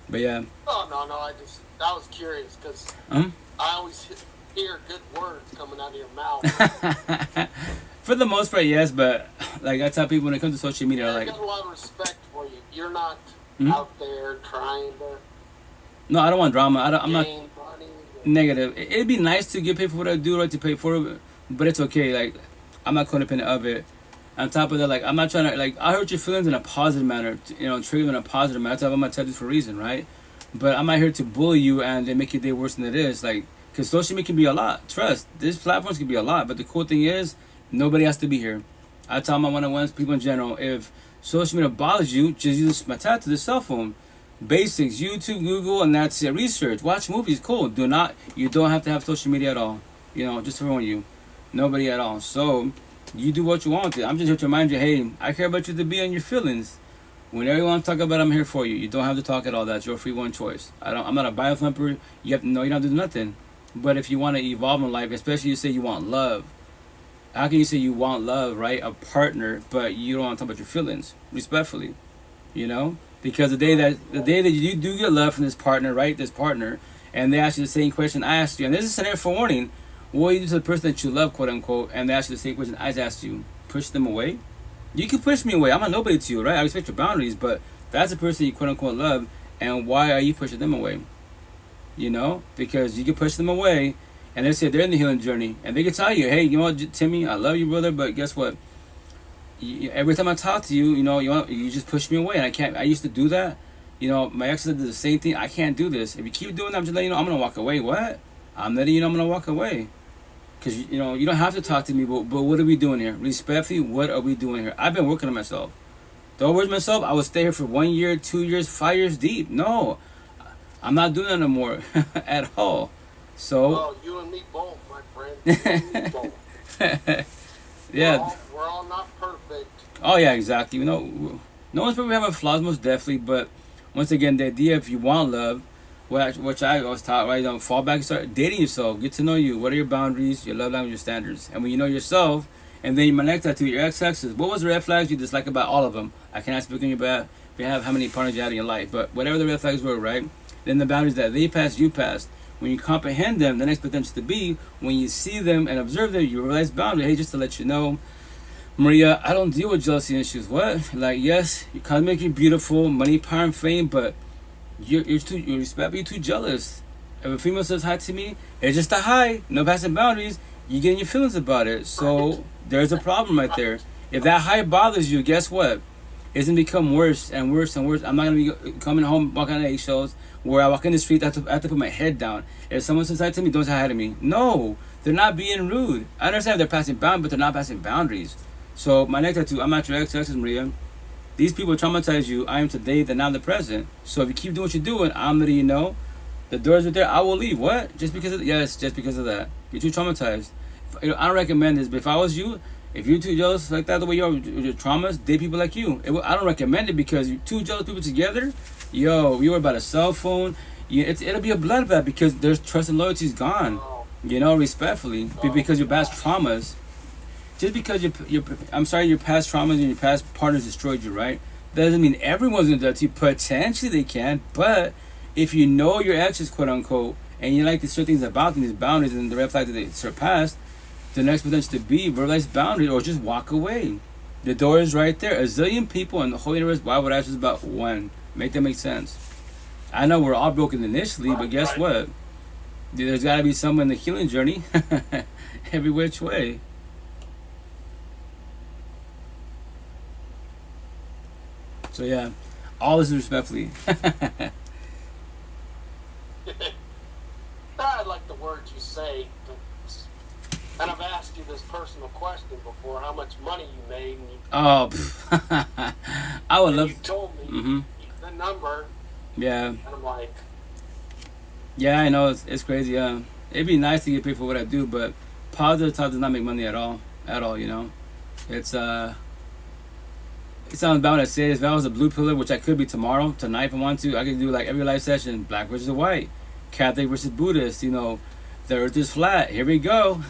A: But yeah.
C: Oh no, I was curious because
A: Um.
C: I always hear good words coming out of your mouth.
A: For the most part, yes, but like I tell people when it comes to social media,
C: I
A: like,
C: got a lot of respect for you. You're not
A: Mhm.
C: out there trying to
A: no, I don't want drama. I'm not
C: gain money.
A: negative. It'd be nice to get paid for what I do, right? To pay for it, but it's okay. Like, I'm not codependent of it. On top of that, like, I'm not trying to like I hurt your feelings in a positive manner. Trigger them in a positive manner. That's why I'm gonna tell you for a reason, right? But I'm not here to bully you and then make your day worse than it is. Like, because social media can be a lot. Trust, these platforms can be a lot. But the cool thing is, nobody has to be here. I tell my one-on-ones, people in general, if social media bothers you, just use my tab to the cell phone. Basics, YouTube, Google, and that's it. Research, watch movies, cool. You don't have to have social media at all. Just to warn you, nobody at all. So, you do what you want to. I'm just here to remind you, hey, I care about you to be on your feelings. Whenever you want to talk about it, I'm here for you. You don't have to talk at all. That's your free one choice. I'm not a bio thumper. You have to know you don't have to do nothing. But if you want to evolve in life, especially you say you want love, how can you say you want love, right? A partner, but you don't want to talk about your feelings, respectfully, Because the day that you do get love from this partner, right? This partner, and they ask you the same question I asked you, and this is a scenario for warning. What do you do to the person that you love, quote unquote, and they ask you the same question I asked you? Push them away? You can push me away. I'm a nobody to you, right? I respect your boundaries, but that's the person you quote unquote love, and why are you pushing them away? Because you can push them away, and they say they're in the healing journey, and they can tell you, hey, you know what, Timmy, I love you, brother, but guess what? Every time I talk to you, you just push me away, and I can't. I used to do that. My ex did the same thing. I can't do this. If you keep doing that, I'm just letting you know I'm gonna walk away. What? I'm letting you know I'm gonna walk away. Because, you don't have to talk to me, but what are we doing here? Respectfully, what are we doing here? I've been working on myself. Don't worry myself, I would stay here for 1 year, 2 years, 5 years deep. No, I'm not doing that no more at all. So.
C: Well, you and me both, my friend. You and me both.
A: Yeah.
C: We're all not perfect.
A: Oh, yeah, exactly. No one's perfect. We have our flaws, most definitely. But once again, the idea if you want love, which I always taught, right? Fall back and start dating yourself. Get to know you. What are your boundaries, your love language, your standards? And when you know yourself, and then you connect that to your ex-exes. What was the red flags you dislike about all of them? I cannot speak on your behalf how many partners you had in your life, but whatever the red flags were, right? Then the boundaries that they passed, you passed. When you comprehend them, the next potential to be, when you see them and observe them, you realize boundaries. Hey, just to let you know, Maria, I don't deal with jealousy issues. What? Like, yes, you're cosmic, you're beautiful, money, power, and fame, but you're too jealous. If a female says hi to me, it's just a hi, no passing boundaries. You getting your feelings about it. So there's a problem right there. If that hi bothers you, guess what? It's gonna become worse and worse and worse. I'm not gonna be coming home walking on eggshells. Where I walk in the street, I have to put my head down. If someone says hi to me, don't say hi to me. No, they're not being rude. I understand they're passing boundaries, but they're not passing boundaries. So my next tattoo, I'm not your ex, Maria. These people traumatize you. I am today, then I'm the present. So if you keep doing what you're doing, I'm letting you know the doors are there. I will leave. What? Just because of that. You're too traumatized. I don't recommend this, but if I was you, if you're too jealous like that, the way you are with your traumas, date people like you. I don't recommend it because you're two jealous people together. Yo, you were about a cell phone. It'll be a bloodbath because there's trust and loyalty is gone. Respectfully, because your past traumas. Just because your past traumas and your past partners destroyed you, right? That doesn't mean everyone's gonna do that to you. Potentially they can, but if you know your exes, quote unquote, and you like the certain things about them, these boundaries and the red flag that they surpassed, the next potential to be realize boundaries or just walk away. The door is right there. A zillion people in the whole universe. Why would I just about one? Make that make sense? I know we're all broken initially, but guess what? There's got to be someone in the healing journey, every which way. So yeah, all this is respectfully.
C: I like the words you say. And I've asked you this personal question before: how much money you made? And
A: I would love.
C: You told me the number.
A: Yeah.
C: And I'm like.
A: Yeah, I know it's crazy. Yeah, it'd be nice to get paid for what I do, but positive talk does not make money at all. It's It sounds bad when I say this. If I was a blue pillar, which I could be tomorrow, tonight if I want to, I could do like every live session, black versus white, Catholic versus Buddhist, the earth is flat. Here we go.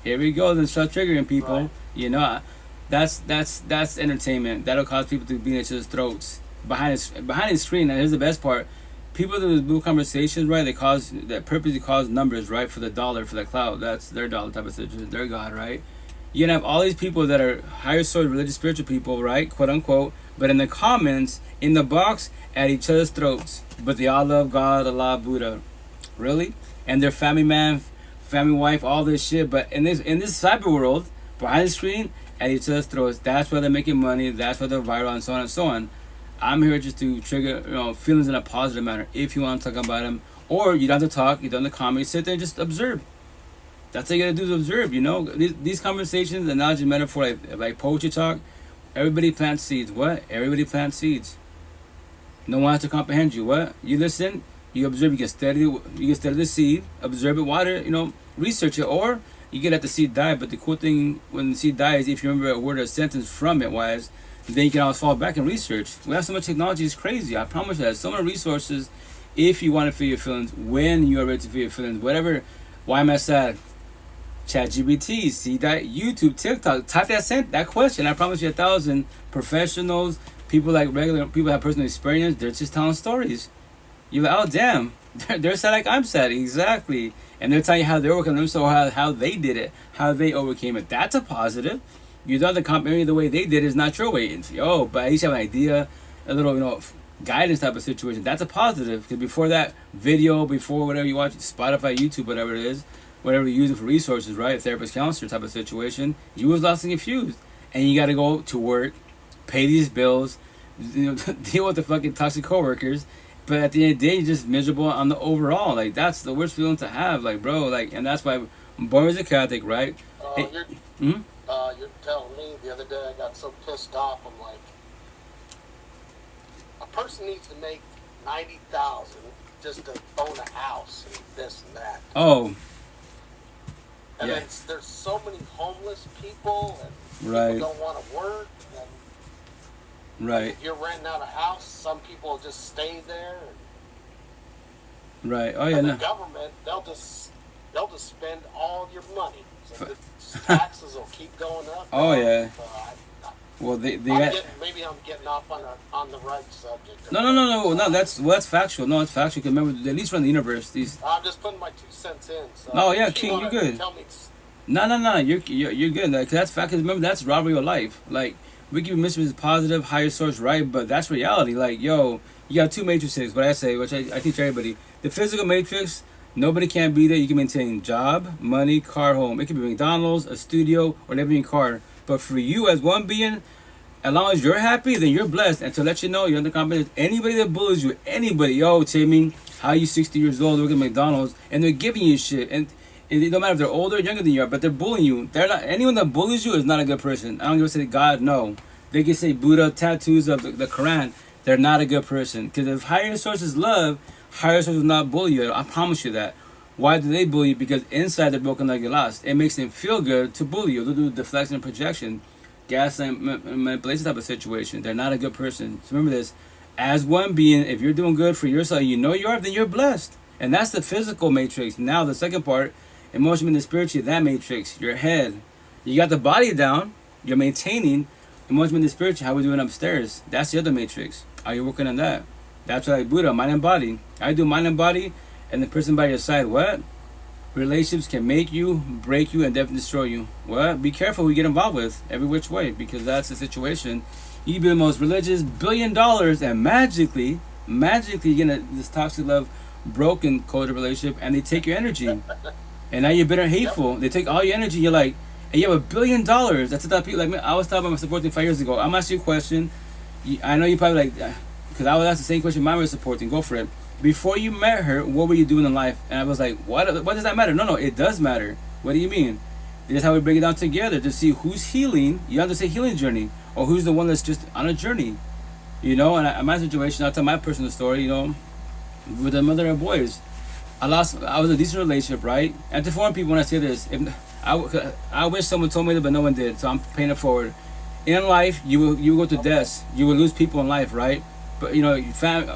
A: Here we go. Then start triggering people.
C: Right.
A: That's entertainment. That'll cause people to be in each other's throats. behind the screen. And here's the best part: people that do conversations, right? They cause that purposely cause numbers, right, for the dollar, for the clout. That's their dollar type of situation, their god, right? You can have all these people that are higher source religious spiritual people, right, quote unquote, but in the comments, in the box, at each other's throats. But they all love God, Allah, Buddha, really, and their family man, family wife, all this shit. But in this cyber world, behind the screen, at each other's throats. That's why they're making money. That's why they're viral, and so on and so on. I'm here just to trigger, feelings in a positive manner. If you want to talk about them, or you don't have to talk, you don't have to comment, sit there and just observe. That's all you gotta do is observe. These conversations, analogy, metaphor, like poetry talk. Everybody plants seeds. What? Everybody plants seeds. No one has to comprehend you. What? You listen. You observe. You can study. You can study the seed. Observe it. Water. Research it. Or you can let the seed die. But the cool thing when the seed dies, if you remember a word or a sentence from it, then you can always fall back and research. We have so much technology. It's crazy. I promise you that. So many resources. If you want to feel your feelings, when you are ready to feel your feelings, whatever. Why am I sad? ChatGPT, see that, YouTube, TikTok, type that question. I promise you 1,000 professionals, people like regular people have personal experience. They're just telling stories. You're like, oh damn, they're sad like I'm sad, exactly. And they're telling you how they're working themselves, how they did it, how they overcame it. That's a positive. You don't have to compare the way they did is not your way. But at least you have an idea, a little guidance type of situation. That's a positive. Because before that video, before whatever you watch, Spotify, YouTube, whatever it is. Whatever you use it for resources, right? Therapist, counselor type of situation. You was lost and confused. And you got to go to work, pay these bills, deal with the fucking toxic coworkers. But at the end of the day, you're just miserable on the overall. Like, that's the worst feeling to have. Like, bro, and that's why I'm born as a Catholic, right?
C: You're telling me the other day I got so pissed off. I'm like, a person needs to make $90,000 just to own a house and this and that.
A: Oh.
C: And
A: Yeah.
C: then there's so many homeless people, and
A: Right.
C: people don't want to work. And
A: Right.
C: if you're renting out a house, some people just stay there.
A: Right. Oh, yeah,
C: And
A: no.
C: the government, they'll just spend all your money. So the taxes will keep going up.
A: Oh, yeah.
C: So
A: Well, they got...
C: maybe I'm getting off on the right subject.
A: No, that's factual. No, it's factual. Because remember, at least from the universe, these...
C: I'm just putting my 2 cents in. So
A: Oh, yeah,
C: if you
A: King,
C: wanna
A: you're good.
C: Tell me,
A: No, you're good. Like, that's fact. 'Cause remember, that's robbery of life. Like, we keep mystery as positive, higher source, right? But that's reality. Like, you got 2 matrices. What I say, which I teach everybody. The physical matrix, nobody can be there. You can maintain job, money, car, home. It could be McDonald's, a studio, or living in car. But for you as one being, as long as you're happy, then you're blessed. And to let you know, you're under competence. Anybody that bullies you, anybody, Timmy, how you 60 years old working at McDonald's, and they're giving you shit, and it don't matter if they're older or younger than you are, but they're bullying you. They're not. Anyone that bullies you is not a good person. I don't give a say God, no. They can say Buddha, tattoos of the Quran. They're not a good person. Because if higher sources love, higher sources will not bully you. I promise you that. Why do they bully you? Because inside they're broken like you're lost. It makes them feel good to bully you. They'll do deflection and projection. Gaslight manipulation type of situation. They're not a good person. So remember this. As one being, if you're doing good for yourself, you are, then you're blessed. And that's the physical matrix. Now the second part, emotion and the spiritual, that matrix, your head. You got the body down. You're maintaining emotion and the spiritual. How we doing upstairs? That's the other matrix. Are you working on that? That's like Buddha, mind and body. I do mind and body, and the person by your side. What? Relationships can make you, break you, and definitely destroy you. Well, be careful who you get involved with, every which way, because that's the situation. You be the most religious, $1 billion, and magically you get this toxic love, broken coded relationship, and they take your energy. And now you're bitter and hateful. They take all your energy, you're like, and you have $1 billion. That's what people like me. I was talking about my supporting 5 years ago. I'm asking you a question. I know you probably like, because I was asked the same question mine was supporting. Go for it. Before you met her, what were you doing in life? And I was like, what does that matter? No, it does matter. What do you mean? That's how we break it down together to see who's healing. You have to say healing journey, or who's the one that's just on a journey. And my situation, I'll tell my personal story, with the mother of boys. I was in a decent relationship, right? And to foreign people, when I say this, I wish someone told me that, but no one did, so I'm paying it forward. In life, you will go to death. You will lose people in life, right? But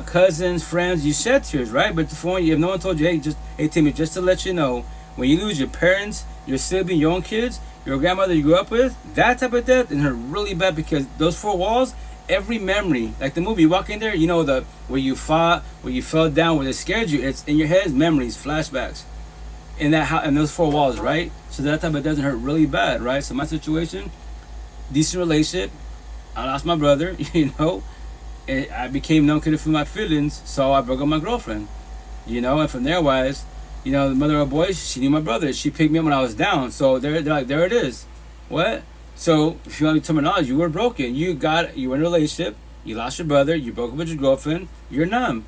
A: cousins, friends, you shed tears, right? But for you, if no one told you, hey Timmy, just to let you know, when you lose your parents, your sibling, your own kids, your grandmother you grew up with, that type of death is really bad, because those 4 walls, every memory, like the movie, you walk in there, you know, the where you fought, where you fell down, where they scared you. It's in your head, memories, flashbacks, in that house, in those four walls, right? So that time it doesn't hurt really bad, right? So my situation, decent relationship. I lost my brother, you know. And I became non-committed for my feelings, so I broke up my girlfriend, you know. And from there, wise, you know, the mother of boys, she knew my brother. She picked me up when I was down. So they're like, there it is. What? So if you want the terminology, you were broken. You were in a relationship. You lost your brother. You broke up with your girlfriend. You're numb.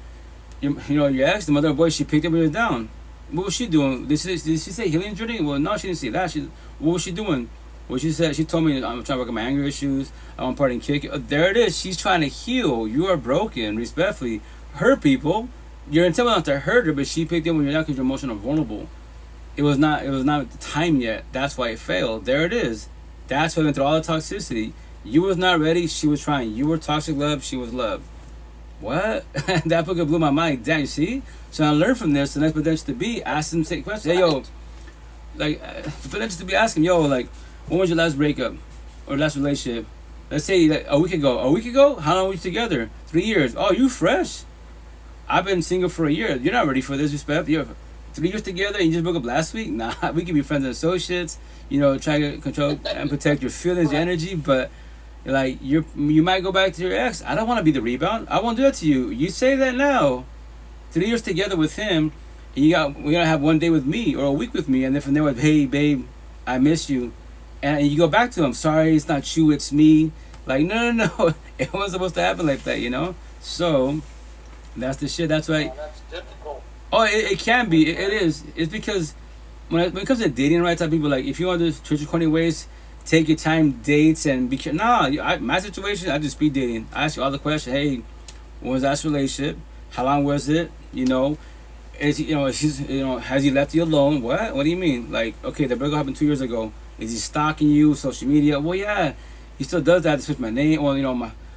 A: You know, your ex, the mother of boys, she picked up when you were down. What was she doing? Did she say healing journey? Well, no, she didn't say that. What was she doing? Well, she said, she told me I'm trying to work on my anger issues. I want party and kick it. Oh, there it is. She's trying to heal. You are broken, respectfully. Hurt people. You're intended not to hurt her, but she picked up when you're not because you're emotional vulnerable. It was not the time yet. That's why it failed. There it is. That's why we went through all the toxicity. You was not ready. She was trying. You were toxic love. She was love. What? That book blew my mind. Damn, you see? So I learned from this. The next potential to be, ask them say questions. Hey, yo, like, the potential to be asking, yo, like, when was your last breakup or last relationship? Let's say like a week ago. A week ago? How long were you together? 3 years. Oh, you fresh. I've been single for a year. You're not ready for this, respect. You're 3 years together and you just broke up last week? Nah, we can be friends and associates. You know, try to control and protect your feelings, your energy, but like you might go back to your ex. I don't want to be the rebound. I won't do that to you. You say that now. 3 years together with him, and we're gonna have one day with me or a week with me, and then from there, like, hey babe, I miss you, and you go back to him. Sorry, it's not you, it's me. Like no, it wasn't supposed to happen like that, you know. So that's the shit. That's why.
C: Oh, that's difficult.
A: Oh, it can be. It is. It's because when it comes to dating, right? Type people like if you want to do church corny ways, take your time, dates, and be. Nah, my situation, I just speed dating. I ask you all the questions. Hey, when was that relationship? How long was it? You know, has he left you alone? What? What do you mean? Like, okay, the breakup happened 2 years ago. Is he stalking you? Social media? Well, yeah, he still does that. To switch my name, or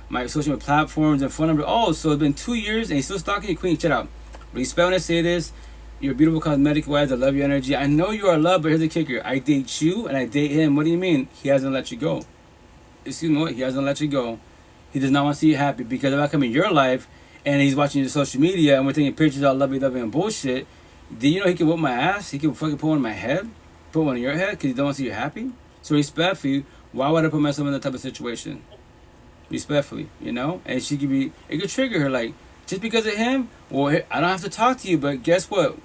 A: my social media platforms and phone number. Oh, so it's been 2 years and he's still stalking you. Queen, shut up. Respect when I say this. You're beautiful cosmetic wise. I love your energy. I know you are loved, but here's the kicker. I date you and I date him. What do you mean? He hasn't let you go. Excuse me, what? He hasn't let you go. He does not want to see you happy because if I come in your life and he's watching your social media and we're taking pictures all lovey-dovey and bullshit, do you know he can whip my ass? He can fucking put one in my head? Put one in your head because he don't want to see you happy? So respectfully, why would I put myself in that type of situation? Respectfully, you know? And it could trigger her, like, just because of him, well, I don't have to talk to you, but guess what?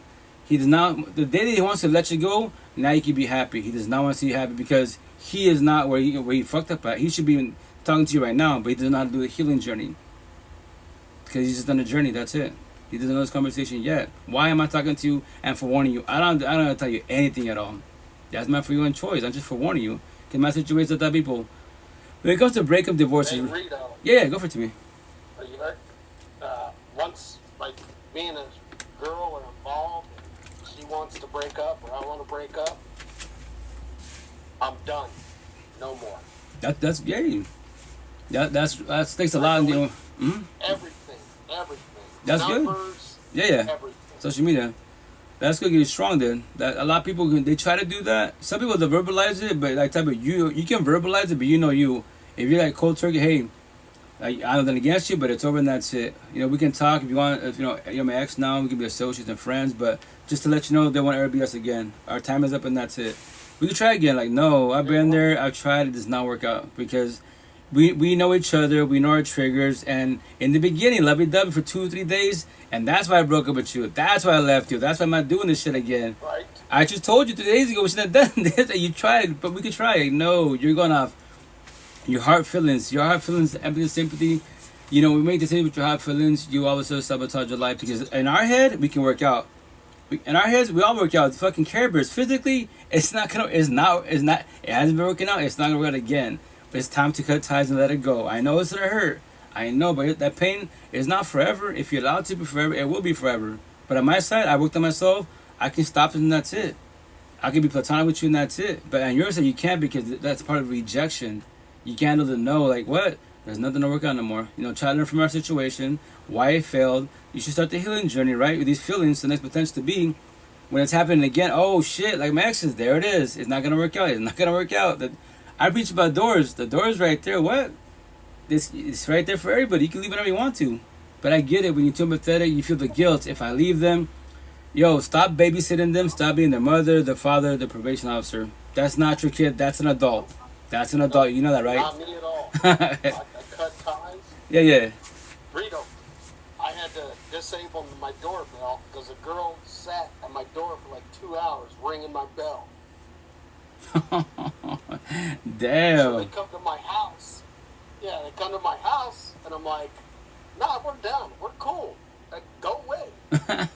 A: He does not, the day that he wants to let you go, now you can be happy. He does not want to see you happy because he is not where he fucked up at. He should be talking to you right now, but he does not do the healing journey. Because he's just done a journey, that's it. He doesn't know this conversation yet. Why am I talking to you and forewarning you? I don't have to tell you anything at all. That's not for you and choice. I'm just forewarning you. Because my situation is that people, when it comes to breakup, divorces, yeah, go for it to me.
C: Are you heard? Once, like, me and a girl are involved, and she wants to break up, or I want to break up, I'm done. No more.
A: That's yeah. That takes a lot of
C: Everything.
A: That's
C: Numbers,
A: good. Yeah.
C: Everything.
A: Social media. That's gonna get you strong. Then that a lot of people they try to do that. Some people they verbalize it, but like type of you can verbalize it, but you. If you're like cold turkey, hey, like, I don't nothing against you, but it's over and that's it. You know, we can talk if you want. If you're my ex now, we can be associates and friends. But just to let you know, they won't ever be us again. Our time is up and that's it. We can try again. Like, no, I've been there. I've tried. It does not work out because we know each other. We know our triggers. And in the beginning, lovey-dovey for 2 or 3 days, and that's why I broke up with you. That's why I left you. That's why I'm not doing this shit again.
C: Right.
A: I just told you 2 days ago we shouldn't have done this. And you tried, but we could try it. No, you're going off your heart feelings, empathy, sympathy. You know, we make decisions with your heart feelings. You always sabotage your life because in our head we can work out. In our heads we all work out. It's fucking Care Bears. Physically, it hasn't been working out. It's not gonna work out again. But it's time to cut ties and let it go. I know it's gonna hurt. I know, but that pain is not forever. If you're allowed to be forever, it will be forever. But on my side, I worked on myself. I can stop it and that's it. I can be platonic with you and that's it. But on your side, you can't because that's part of rejection. You can't handle the no, like what? There's nothing to work on no more. You know, try to learn from our situation, why it failed. You should start the healing journey, right? With these feelings, the next potential to be, when it's happening again, oh shit, like my exes, there it is. It's not gonna work out. It's not gonna work out. I preach about doors. The door's right there. What? this it's right there for everybody. You can leave whenever you want to. But I get it. When you're too empathetic, you feel the guilt. If I leave them, yo, stop babysitting them. Stop being their mother, their father, the probation officer. That's not your kid. That's an adult. That's an adult. You know that, right?
C: Not me at all. I cut ties.
A: Yeah, yeah.
C: Rito, I had to disable my doorbell because a girl sat at my door for like 2 hours ringing my bell.
A: Damn.
C: So they come to my house. Yeah, they come to my house, and I'm like, nah, we're done. We're cool. Like, go away.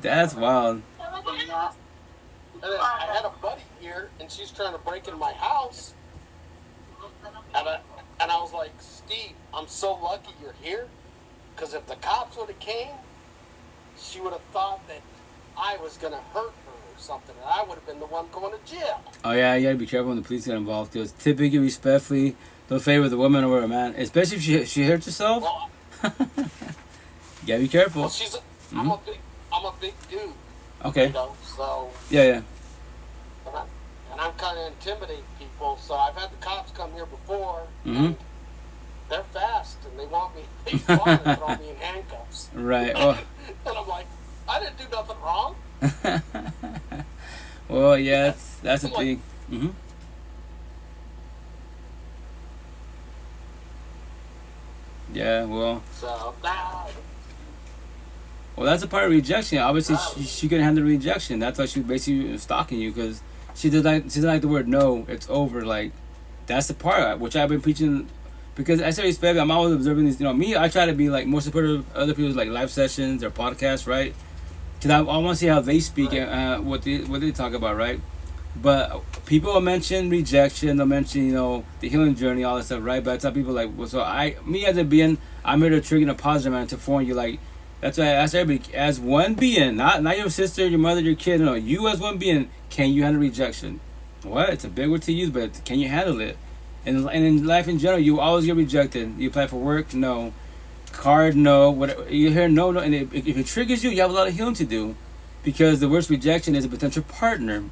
A: That's wild.
C: And then I had a buddy here, and she's trying to break into my house. And I was like, Steve, I'm so lucky you're here, because if the cops would have came, she would have thought that I was going to hurt her or something, and I would have been the one going to jail.
A: Oh yeah, you gotta be careful when the police get involved. Because typically, respectfully, don't favor the woman or a man, especially if she hurts herself.
C: Well,
A: You gotta be careful.
C: well I'm a big dude.
A: Okay.
C: You know, so
A: Yeah, yeah.
C: and I'm kind of intimidating people. So I've had the cops come here before.
A: Mhm.
C: And they're fast, and they want to throw me in handcuffs.
A: Right. Oh.
C: And I'm like, I didn't do nothing wrong.
A: Well, yeah, that's the thing. Mm-hmm. Yeah, well,
C: So
A: that's a part of rejection. Obviously, she couldn't handle rejection. That's why she was basically stalking you because she doesn't like the word no. It's over. Like that's the part which I've been preaching. Because I say respect, I'm always observing these. You know, me, I try to be like more supportive of other people's like live sessions or podcasts, right? Because I want to see how they speak and what they talk about, right? But people will mention rejection, they'll mention, the healing journey, all that stuff, right? But I tell people like, well, so me as a being, I'm here to trigger a positive man to form you. Like, that's why I ask everybody, as one being, not your sister, your mother, your kid, no, you as one being, can you handle rejection? What? It's a big word to use, but can you handle it? And in life in general, you always get rejected. You apply for work, no. Card, no. Whatever you hear, no. And if it triggers you, you have a lot of healing to do, because the worst rejection is a potential partner,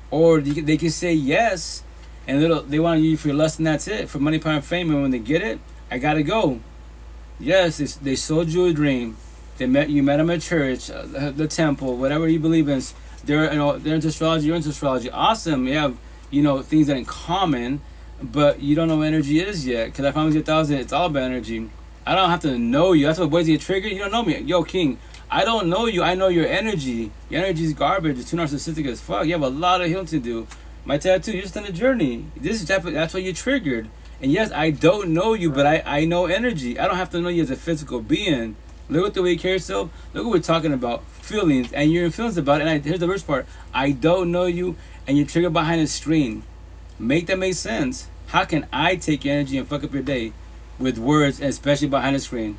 A: or they can say yes, and they want you for your lust, and that's it, for money, power, and fame. And when they get it, I gotta go. Yes, they sold you a dream. You met them at church, the temple, whatever you believe in. They're into astrology. You're into astrology. Awesome. You have things that in common, but you don't know what energy is yet. Because I found 1,000. It's all about energy. I don't have to know you. That's what boys get triggered. You don't know me. Yo, King, I don't know you. I know your energy. Your energy is garbage. It's too narcissistic as fuck. You have a lot of healing to do. My tattoo, you're just on a journey. That's why you're triggered. And yes, I don't know you, but I know energy. I don't have to know you as a physical being. Look at the way you carry yourself. Look what we're talking about. Feelings. And you're in feelings about it. And here's the worst part. I don't know you, and you're triggered behind a screen. Make that make sense. How can I take your energy and fuck up your day with words, especially behind a screen?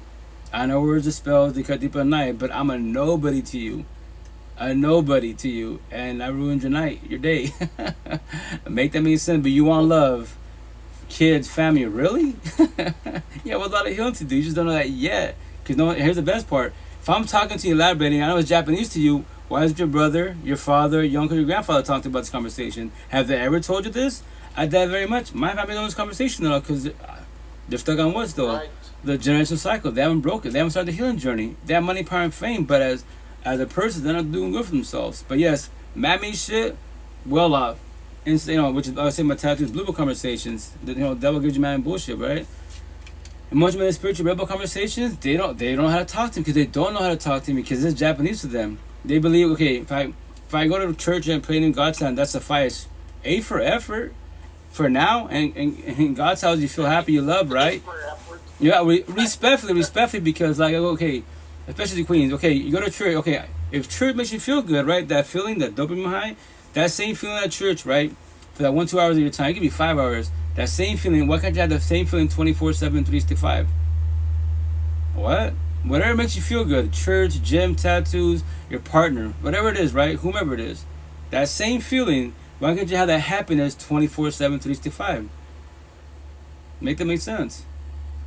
A: I know words are spells, they cut deep at night, but I'm a nobody to you. A nobody to you. And I ruined your night, your day. Make that make sense. But you want love. Kids, family, really? You have a lot of healing to do. You just don't know that yet. Because here's the best part. If I'm talking to you, elaborating, I know it's Japanese to you, why is your brother, your father, your uncle, your grandfather talking about this conversation? Have they ever told you this? I doubt very much. My family knows this conversation though, because they're stuck on what though? Right. The generational cycle. They haven't broken. They haven't started the healing journey. They have money, power, and fame, but as a person, they're not doing good for themselves. But yes, man-made shit, well off. And which is I would say my tattoos, blue book conversations. Devil gives you man bullshit, right? Emotional and spiritual rebel conversations, they don't know how to talk to me, because they don't know how to talk to me, because it's Japanese to them. They believe, okay, if I go to church and pray in God's time, that suffice. A for effort, for now, and in God's house you feel happy, you love, right? Yeah, respectfully, because like, okay, especially the queens, okay, you go to church, okay, if church makes you feel good, right, that feeling, that dopamine high, that same feeling at church, right, for that 1-2 hours of your time, it could be 5 hours, that same feeling, why can't you have the same feeling 24/7, 365? What? Whatever makes you feel good, church, gym, tattoos, your partner, whatever it is, right, whomever it is, that same feeling, why can't you have that happiness 24/7, 365? Make that make sense.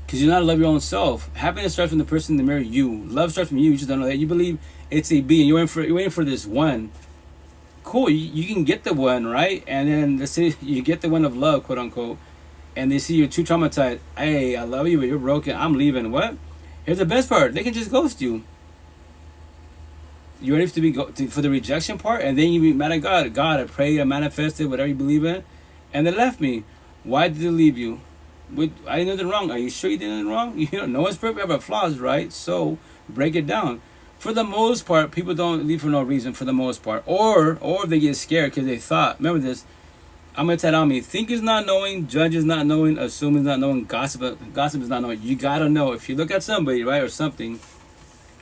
A: Because you know how to love your own self. Happiness starts from the person in the mirror, you. Love starts from you. You just don't know that. You believe it's a being. You're waiting for this one. Cool. You can get the one, right? And then let's say you get the one of love, quote unquote. and they see you're too traumatized. Hey, I love you, but you're broken. I'm leaving. What? Here's the best part. They can just ghost you. You ready to be for the rejection part, and then you be mad at God. God, I prayed, I manifested, whatever you believe in, and they left me. Why did they leave you? I did nothing wrong. Are you sure you did nothing wrong? You know, no one's perfect. We have our flaws, right? So break it down. For the most part, people don't leave for no reason. For the most part, or they get scared because they thought. Remember this. I'm gonna tell me. Think is not knowing. Judge is not knowing. Assume is not knowing. Gossip is not knowing. You gotta know. If you look at somebody, right, or something,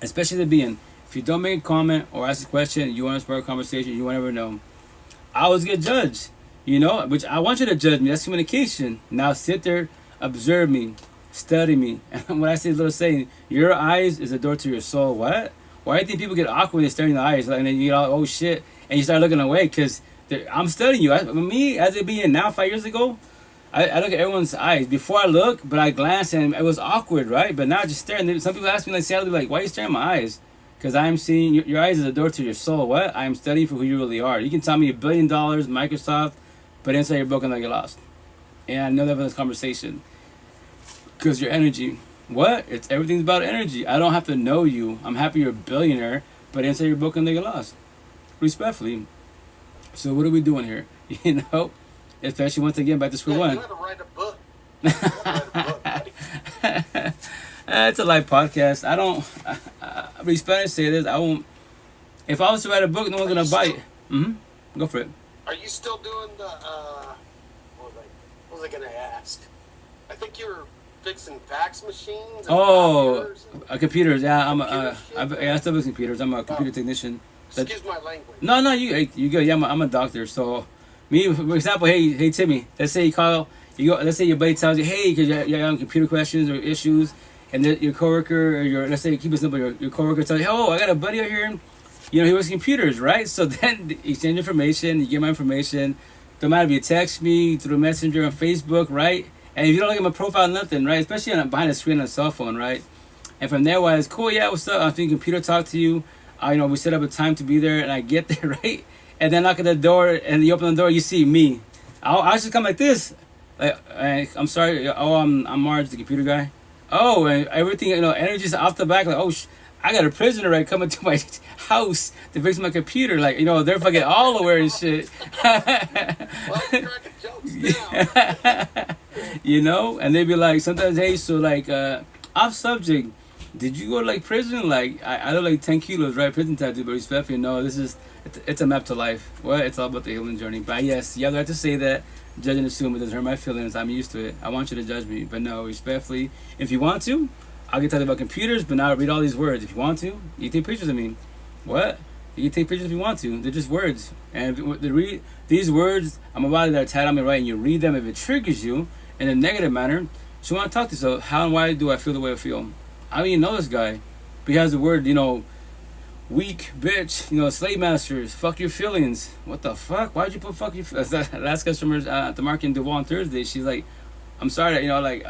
A: especially the being. If you don't make a comment or ask a question, you want to spark a conversation, you want to ever know. I always get judged, you know, which I want you to judge me. That's communication. Now sit there, observe me, study me. And when I say a little saying, your eyes is a door to your soul. What? Why do you think people get awkward when they're staring in the eyes? And then you get all, oh shit, and you start looking away because I'm studying you. Me, as it being now 5 years ago, I look at everyone's eyes. Before I look, but I glance and it was awkward, right? But now I just stare. And some people ask me, like, sadly, like, why are you staring at my eyes? Because I'm seeing your eyes is a door to your soul. What? I'm studying for who you really are. You can tell me $1 billion, Microsoft, but inside you're broken like you're lost. And I know that from this conversation. Because your energy. What? Everything's about energy. I don't have to know you. I'm happy you're a billionaire, but inside you're broken like you're lost. Respectfully. So what are we doing here? You know? Especially once again back to square one.
C: You gotta write a book. You gotta write a book, buddy.
A: It's a live podcast. I don't. I respect and say this. I won't. If I was to write a book, no one's gonna buy it. Go for it.
C: Are you still doing the? What was I gonna ask? I think you were fixing fax machines.
A: And
C: and
A: computers. Yeah,
C: Computer
A: I still fix computers. I'm a computer technician.
C: Excuse my language.
A: No, you good. Yeah, I'm a doctor. So, me, for example, hey Timmy. Let's say you call. Let's say your buddy tells you, hey, because you're having computer questions or issues. And then your coworker, or let's say, keep it simple, your coworker tells you, oh, I got a buddy out here, you know, he works computers, right? So then you exchange information, you get my information. Don't matter if you text me through Messenger on Facebook, right? And if you don't look at my profile, nothing, right? Especially behind the screen on a cell phone, right? And from there, it's cool, yeah, what's up? I'm doing computer talk to you. You know, we set up a time to be there, and I get there, right? And then knock at the door, and you open the door, you see me. I just come like this. Like, I'm sorry, I'm Marge, the computer guy. Oh, and everything, you know, energy's off the back. Like, oh, I got a prisoner right coming to my house to fix my computer. Like, you know, they're fucking all aware and shit.
C: Well, you're cracking jokes now.
A: You know, and they be like, sometimes, hey, so like, off subject, did you go to like prison? Like, I look like 10 kilos, right? Prison tattoo, but respectfully, no, it's a map to life. Well, it's all about the healing journey. But yes, you have to say that. Judge and assume it doesn't hurt my feelings. I'm used to it. I want you to judge me, but no, respectfully. If you want to, I'll get talking about computers, but not read all these words. If you want to, you can take pictures of me. What? You can take pictures if you want to. They're just words. And if these words, I'm about that are tied on me right, and you read them. If it triggers you in a negative manner, so you want to talk to yourself. How and why do I feel the way I feel? I don't even know this guy, but he has the word, you know, weak, bitch, you know, slave masters, fuck your feelings. What the fuck? Why'd you put fuck your feelings? Last customer at the market in Duval on Thursday, she's like, I'm sorry, you know, like,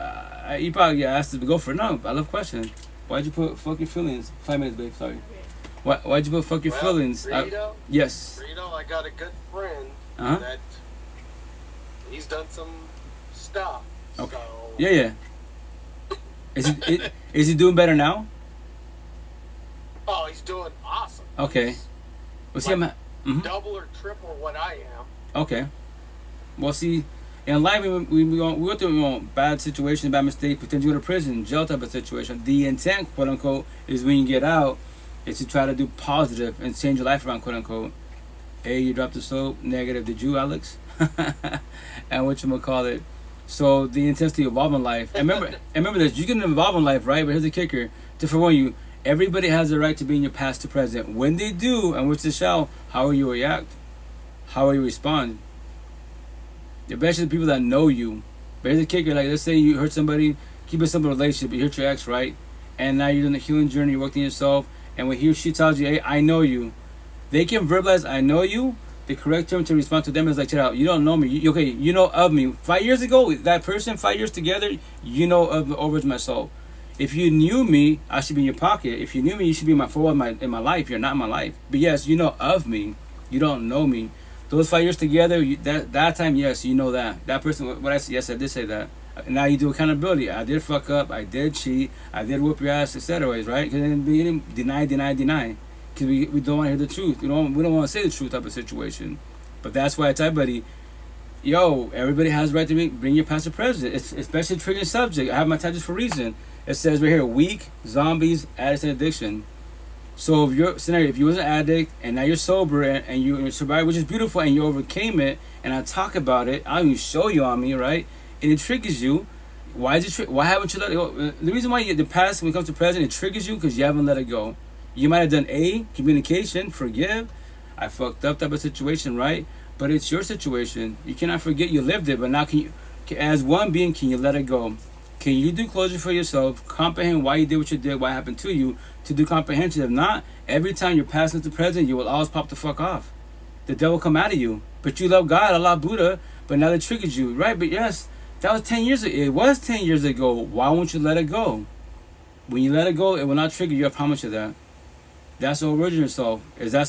A: you probably asked to go for it. No, I love questioning. Why'd you put fuck your feelings? 5 minutes, babe, sorry. Why'd you put fuck your feelings? Yes.
C: Rito, I got a good friend that he's done some stuff.
A: Okay.
C: So.
A: Yeah. Is he doing better now?
C: Oh, he's doing awesome.
A: Okay. Well, see,
C: double or triple what I am.
A: Okay. Well, see, in life, we go through bad situations, bad mistakes, potentially go to prison, jail type of situation. The intent, quote unquote, is when you get out, is to try to do positive and change your life around, quote unquote. Hey, you dropped the soap. Negative. Did you, Alex? And whatchamacallit. So the intent is to evolve in life. And remember this, you can evolve in life, right? But here's the kicker. To forewarn you, everybody has the right to be in your past to present. When they do, and which they shall, how will you react? How will you respond? Especially the people that know you. But here's the kicker, like let's say you hurt somebody, keep a simple relationship, you hurt your ex, right? And now you're doing the healing journey, you're working on yourself, and when he or she tells you, hey, I know you, they can verbalize, I know you. The correct term to respond to them is like, check out, you don't know me. You know of me. 5 years ago, that person, 5 years together, you know of over my soul. If you knew me, I should be in your pocket. If you knew me, you should be in my life. You're not in my life. But yes, you know of me. You don't know me. those 5 years together, that time, yes, you know that person. What I said, yes, I did say that. Now you do accountability. I did fuck up. I did cheat. I did whoop your ass, etc. Right? Because in the beginning, deny. Because we don't want to hear the truth. We don't want to say the truth type of situation. But that's why I tell everybody, yo, everybody has the right to bring your past to present. It's especially a triggering subject. I have my titles for a reason. It says right here, weak, zombies, addicts, and addiction. So if your scenario, if you was an addict and now you're sober and you survived, which is beautiful, and you overcame it, and I talk about it, I'll even show you on me, right? And it triggers you. Why is it? Why haven't you let it go? The reason why the past, when it comes to present, it triggers you because you haven't let it go. You might have done communication, forgive. I fucked up type of situation, right? But it's your situation. You cannot forget you lived it. But now, as one being, can you let it go? Can you do closure for yourself? Comprehend why you did what you did, what happened to you, to do comprehension. If not, every time you're passing to present, you will always pop the fuck off. The devil come out of you. But you love God, Allah, Buddha, but now that triggers you, right? But yes, that was 10 years ago. It was 10 years ago. Why won't you let it go? When you let it go, it will not trigger you. I promise you that. That's the original self.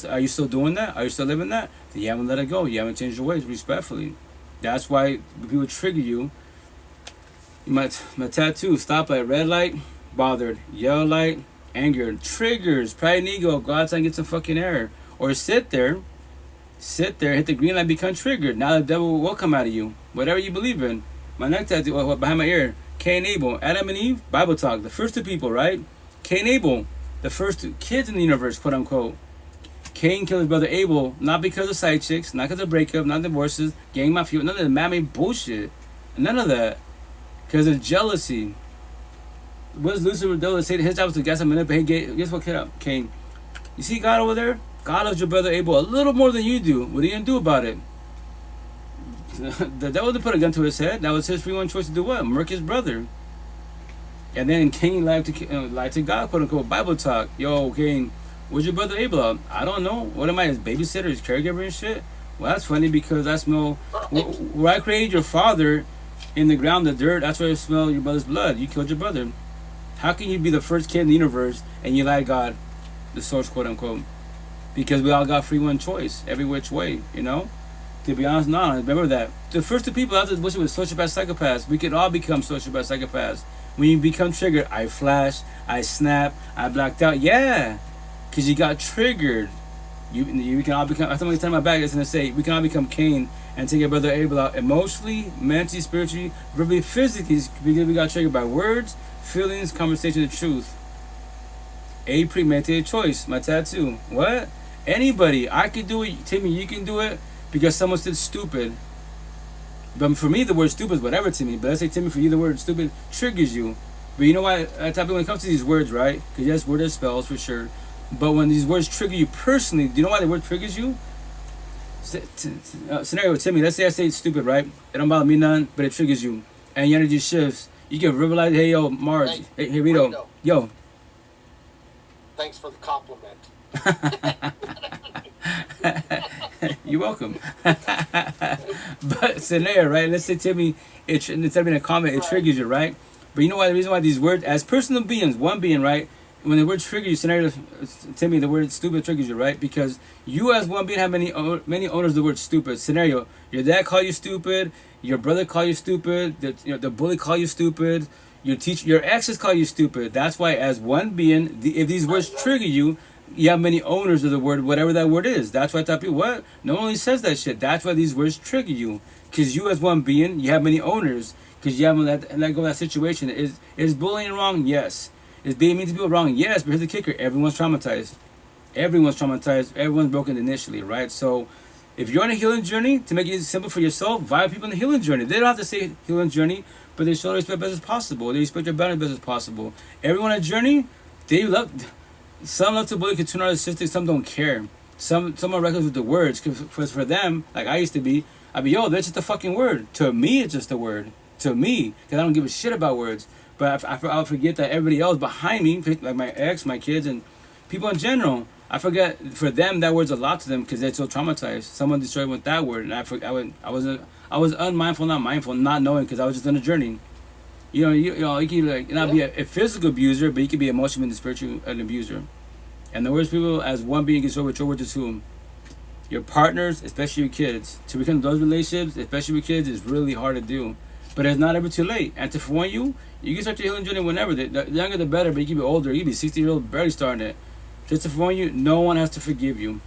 A: Are you still doing that? Are you still living that? Then you haven't let it go. You haven't changed your ways, respectfully. That's why people trigger you. My tattoo, stop light, red light, bothered, yellow light, angered, triggers, pride and ego, go outside and get some fucking air. Or sit there, hit the green light, become triggered. Now the devil will come out of you. Whatever you believe in. My neck tattoo, behind my ear, Cain and Abel, Adam and Eve, Bible talk, the first 2 people, right? Cain and Abel, the first 2 kids in the universe, quote unquote. Cain killed his brother Abel, not because of side chicks, not because of breakup, not divorces, gang mafia, none of the man-made bullshit. None of that. Because of jealousy. What does Lucifer do? Say his job was to gas him up. Hey, guess what, Cain? You see God over there? God loves your brother Abel a little more than you do. What are you going to do about it? The devil didn't put a gun to his head. That was his free one choice to do what? Murk his brother. And then Cain lied to God, quote unquote. Bible talk. Yo, Cain, where's your brother Abel at? I don't know. What am I, his babysitter, his caregiver and shit? Well, that's funny because I smell. Where I created your father in the ground, the dirt, that's where I smell your brother's blood. You killed your brother. How can you be the first kid in the universe and you lie to God, the source, quote unquote? Because we all got free one choice, every which way, you know? To be honest, no, remember that. The first 2 people out there was sociopath, psychopaths. We could all become sociopath, psychopaths. When you become triggered, I flash, I snap, I blacked out. Yeah, because you got triggered. You can all become, I thought my back is going to say, we can all become Cain and take your brother Abel out emotionally, mentally, spiritually, verbally, physically, because we got triggered by words, feelings, conversation, and truth. A premeditated choice, my tattoo. What? Anybody, I could do it, Timmy, you can do it, because someone said stupid. But for me, the word stupid is whatever to me. But let's say, Timmy, for you, the word stupid triggers you. But you know why? When it comes to these words, right? Because yes, words are spells for sure. But when these words trigger you personally, do you know why the word triggers you? Scenario, Timmy, let's say I say it's stupid, right? It don't bother me none, but it triggers you. And your energy shifts. You can verbalize, hey, yo, Marge, hey Rito, yo.
C: Thanks for the compliment.
A: You're welcome. But scenario, right? Let's say, Timmy, instead of being a comment, it triggers you, right? But you know why? The reason why these words, as personal beings, one being, right? When the word triggers you, scenario, Timmy, the word stupid triggers you, right? Because you as one being have many owners of the word stupid. Scenario, your dad call you stupid, your brother call you stupid, the bully call you stupid, your teacher, your exes call you stupid. That's why as one being, if these words trigger you, you have many owners of the word, whatever that word is. That's why I tell people, what? No one really says that shit. That's why these words trigger you. Because you as one being, you have many owners. Because you haven't let go of that situation. Is bullying wrong? Yes. Is being mean to people wrong? Yes. But here's the kicker. Everyone's traumatized. Everyone's traumatized. Everyone's broken initially, right? So if you're on a healing journey, to make it simple for yourself, vibe people on the healing journey. They don't have to say healing journey, but they show respect best as possible. They respect your boundaries best as possible. Everyone on a journey, they love... Some love to bully, can too narcissistic, some don't care. Some are reckless with the words. Because for them, like I used to be, I'd be, yo, that's just a fucking word. To me, it's just a word. To me. Because I don't give a shit about words. But I'll forget that everybody else behind me, like my ex, my kids, and people in general, I forget, for them, that word's a lot to them because they're so traumatized. Someone destroyed with that word. And I was unmindful, not mindful, not knowing because I was just on a journey. You can like not be a physical abuser, but you can be emotionally and spiritual an abuser. And the worst people, as one being concerned with your words is whom? your partners, especially your kids. To become those relationships, especially with kids, is really hard to do. But it's not ever too late. And to warn you, you can start your healing journey whenever. The younger the better, but you can be older. You can be 60-year-old, barely starting it. Just to warn you, no one has to forgive you.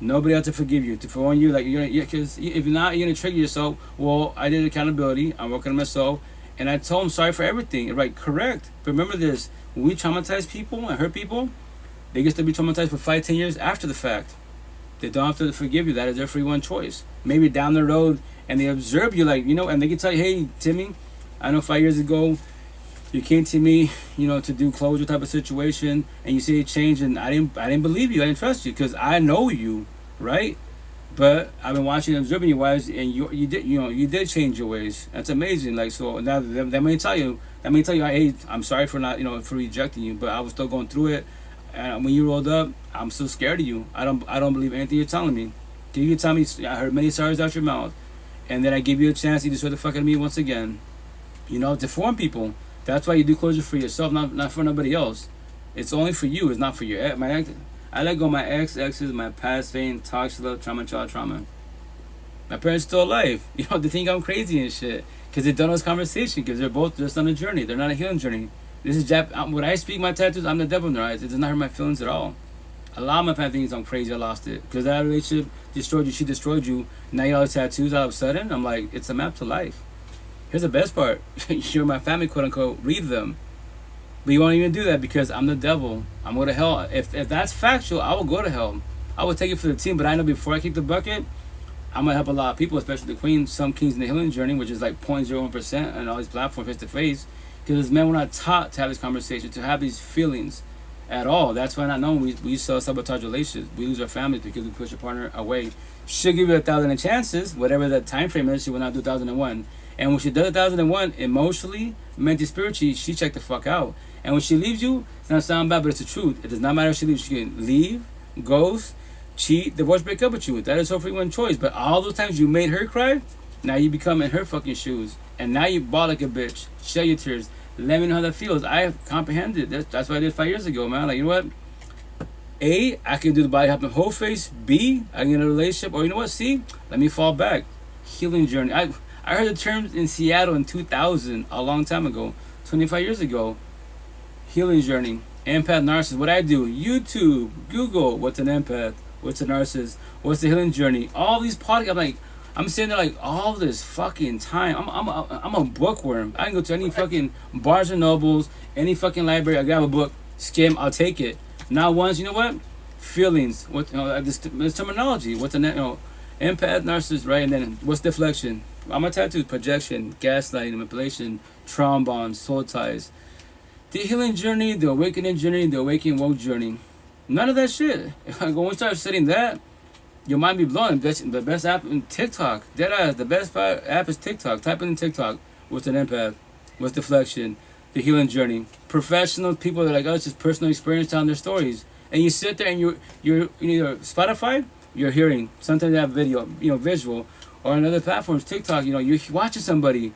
A: Nobody has to forgive you. To warn you, like, because if not, you're gonna trigger yourself. Well, I did accountability. I'm working on myself, and I told them sorry for everything. Right, correct. But remember this: when we traumatize people and hurt people, they get to be traumatized for 5, 10 years after the fact. They don't have to forgive you. That is their free one choice. Maybe down the road, and they observe you, like, and they can tell you, hey, Timmy, I know 5 years ago you came to me, to do closure type of situation, and you see it change, and I didn't believe you, I didn't trust you, because I know you, right? But I've been watching and observing your ways, and you did change your ways. That's amazing. Like, so now that may tell you, hey, I'm sorry for not, for rejecting you, but I was still going through it, and when you rolled up, I'm still scared of you. I don't believe anything you're telling me. You tell me, I heard many sorries out your mouth, and then I give you a chance, you destroy the fuck out of me once again. To form people. That's why you do closure for yourself, not for nobody else. It's only for you. It's not for your ex. I let go of my exes, my past pain, toxic love, trauma, child trauma. My parents still alive. They think I'm crazy and shit because they done this conversation because they're both just on a journey. They're not a healing journey. This is when I speak my tattoos, I'm the devil in their eyes. It does not hurt my feelings at all. A lot of my family thinks I'm crazy. I lost it because that relationship destroyed you. She destroyed you. Now you all these tattoos. All of a sudden, I'm like, it's a map to life. Here's the best part. You're my family, quote unquote. Read them. But you won't even do that because I'm the devil. I'm going to hell. If that's factual, I will go to hell. I will take it for the team. But I know before I kick the bucket, I'm going to help a lot of people, especially the queens, some kings in the healing journey, which is like 0.01% on all these platforms face to face. Because as men, we're not taught to have this conversation, to have these feelings at all. That's why not knowing we self-sabotage relationships. We lose our families because we push our partner away. She'll give you 1,000 chances, whatever that time frame is. She will not do 1,001. And when she does 1,001, emotionally, mentally, spiritually, she checked the fuck out. And when she leaves you, it's not sound bad, but it's the truth. It does not matter if she leaves. She can leave, ghost, cheat, divorce, break up with you. That is her free one choice. But all those times you made her cry, now you become in her fucking shoes. And now you bawl like a bitch. Shed your tears. Let me know how that feels. I comprehended. That's what I did 5 years ago, man. Like, you know what? A, I can do the body hopping whole face. B, I can get in a relationship. Or you know what? C, let me fall back. Healing journey. I heard the terms in Seattle in 2000, a long time ago, 25 years ago. Healing journey, empath, narcissist. What I do, YouTube, Google, what's an empath, what's a narcissist, what's the healing journey. All these podcasts, I'm sitting there like all this fucking time. I'm a bookworm. I can go to any fucking Barnes and Nobles, any fucking library. I grab a book, skim, I'll take it. Not once, you know what? Feelings. What this terminology? What's an empath, narcissist, right? And then what's deflection? On my tattoos, projection, gaslighting, manipulation, trauma bonds, soul ties. The healing journey, the awakening journey, the awakening woke journey. None of that shit. When we start studying that, your mind be blown. The best app in TikTok. Deadass. The best app is TikTok. Type in TikTok. What's an empath? What's deflection? The healing journey. Professional people that are like us, just personal experience telling their stories. And you sit there and you're either Spotify, you're hearing. Sometimes they have video, visual. Or on other platforms, TikTok, you're watching somebody.